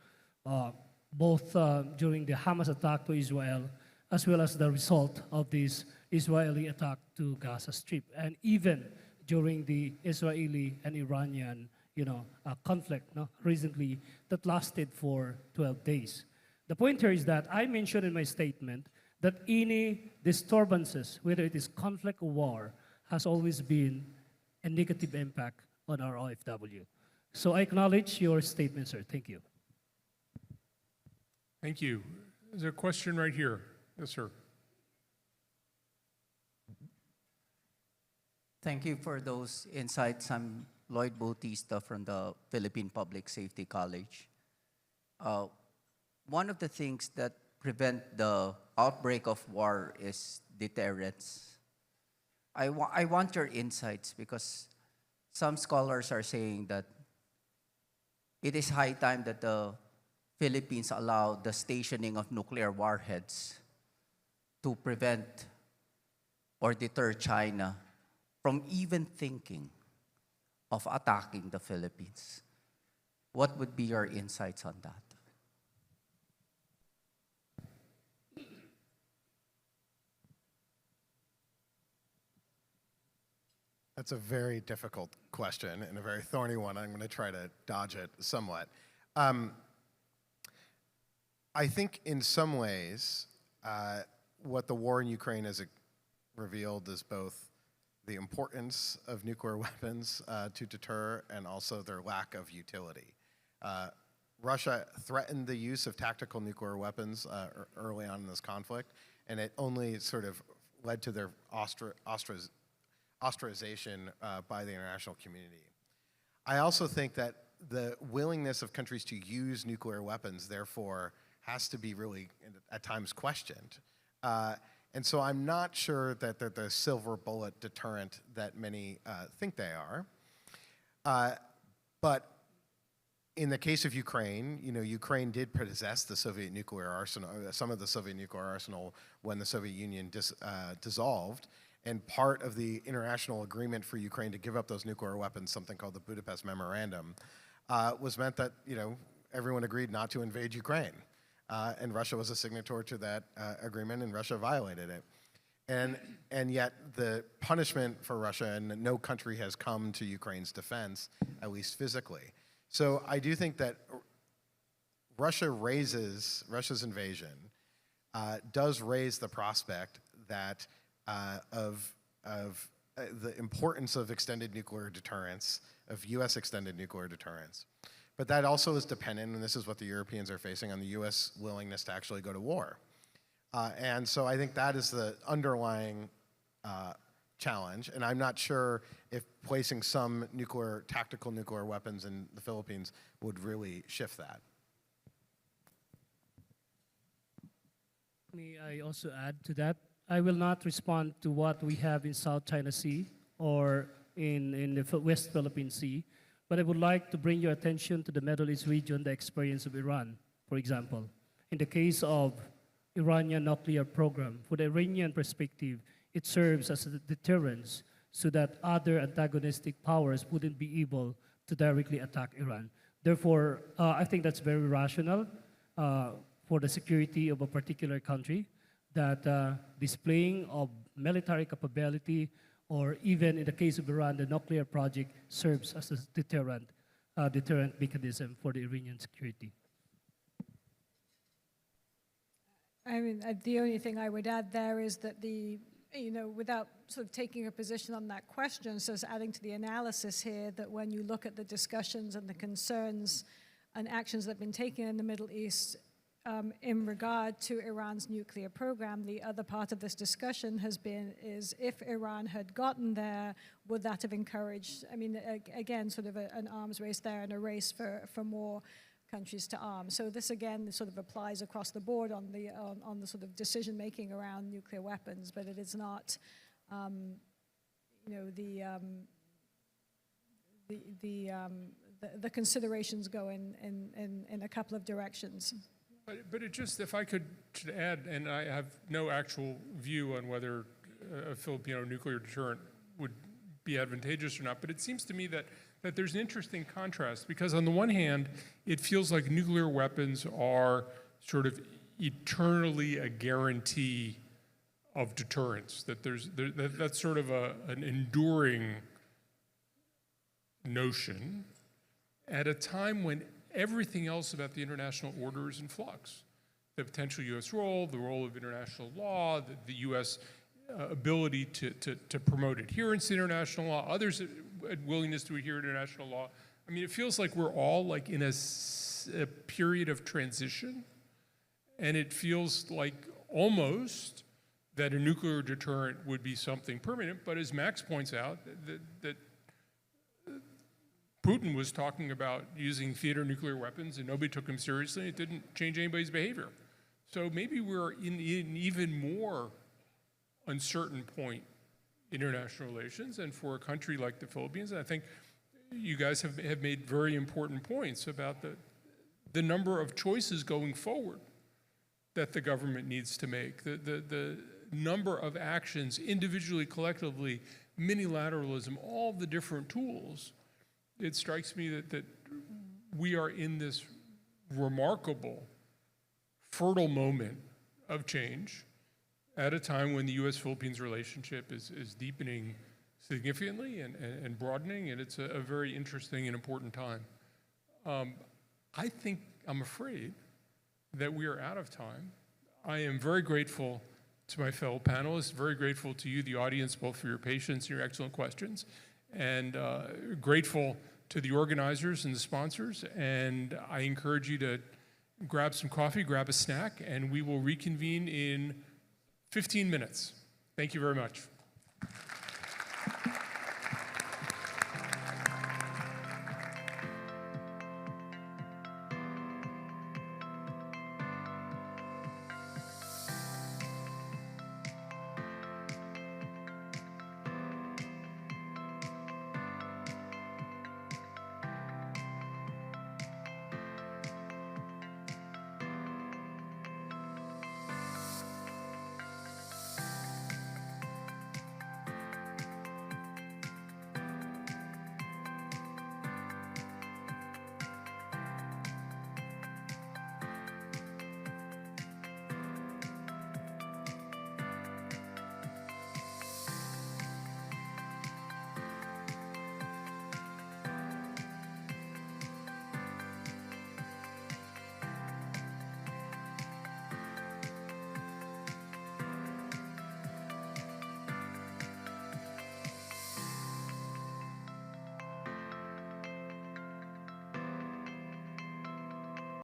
both during the Hamas attack to Israel, as well as the result of this Israeli attack to Gaza Strip, and even during the Israeli and Iranian conflict recently that lasted for 12 days. The point here is that I mentioned in my statement that any disturbances, whether it is conflict or war, has always been a negative impact on our OFW. So I acknowledge your statement, sir. Thank you. Thank you. There's a question right here. Yes, sir. Thank you for those insights. I'm Lloyd Bautista from the Philippine Public Safety College. One of the things that prevent the outbreak of war is deterrence. I want your insights, because some scholars are saying that it is high time that the Philippines allow the stationing of nuclear warheads to prevent or deter China from even thinking of attacking the Philippines. What would be your insights on that? That's a very difficult question and a very thorny one. I'm going to try to dodge it somewhat. I think in some ways, what the war in Ukraine has revealed is both the importance of nuclear weapons to deter and also their lack of utility. Russia threatened the use of tactical nuclear weapons early on in this conflict, and it only sort of led to their ostracization by the international community. I also think that the willingness of countries to use nuclear weapons, therefore, has to be really, at times, questioned. And so I'm not sure that they're the silver bullet deterrent that many think they are. But in the case of Ukraine, Ukraine did possess the Soviet nuclear arsenal, some of the Soviet nuclear arsenal when the Soviet Union dissolved. And part of the international agreement for Ukraine to give up those nuclear weapons, something called the Budapest Memorandum, was meant that everyone agreed not to invade Ukraine. And Russia was a signatory to that agreement, and Russia violated it. And yet the punishment for Russia, and no country has come to Ukraine's defense, at least physically. So I do think that Russia's invasion does raise the prospect that of the importance of extended nuclear deterrence, of U.S. extended nuclear deterrence. But that also is dependent, and this is what the Europeans are facing, on the U.S. willingness to actually go to war. And so I think that is the underlying challenge, and I'm not sure if placing some tactical nuclear weapons in the Philippines would really shift that. May I also add to that? I will not respond to what we have in South China Sea or in the West Philippine Sea, but I would like to bring your attention to the Middle East region, the experience of Iran, for example. In the case of Iranian nuclear program, for the Iranian perspective, it serves as a deterrence so that other antagonistic powers wouldn't be able to directly attack Iran. Therefore, I think that's very rational for the security of a particular country, that displaying of military capability, or even in the case of Iran, the nuclear project serves as a deterrent mechanism for the Iranian security. I mean, the only thing I would add there is that without sort of taking a position on that question, so adding to the analysis here, that when you look at the discussions and the concerns and actions that have been taken in the Middle East in regard to Iran's nuclear program, the other part of this discussion is if Iran had gotten there, would that have encouraged, I mean, again, sort of an arms race there and a race for more countries to arm. So this again sort of applies across the board on the sort of decision making around nuclear weapons, but it is not, the considerations go in a couple of directions. But it just, if I could add, and I have no actual view on whether a Filipino nuclear deterrent would be advantageous or not, but it seems to me that there's an interesting contrast, because on the one hand, it feels like nuclear weapons are sort of eternally a guarantee of deterrence, that that's sort of an enduring notion at a time when everything else about the international order is in flux. The potential U.S. role, the role of international law, the U.S. Ability to promote adherence to international law, others' willingness to adhere to international law. I mean, it feels like we're all like in a period of transition, and it feels like almost that a nuclear deterrent would be something permanent. But as Max points out, that Putin was talking about using theater nuclear weapons, and nobody took him seriously, and it didn't change anybody's behavior. So maybe we're in an even more uncertain point in international relations, and for a country like the Philippines, and I think you guys have made very important points about the number of choices going forward that the government needs to make, the number of actions, individually, collectively, minilateralism, all the different tools. It strikes me that we are in this remarkable, fertile moment of change at a time when the U.S.-Philippines relationship is deepening significantly and broadening, and it's a very interesting and important time. I'm afraid that we are out of time. I am very grateful to my fellow panelists, very grateful to you, the audience, both for your patience and your excellent questions, and grateful to the organizers and the sponsors, and I encourage you to grab some coffee, grab a snack, and we will reconvene in 15 minutes. Thank you very much.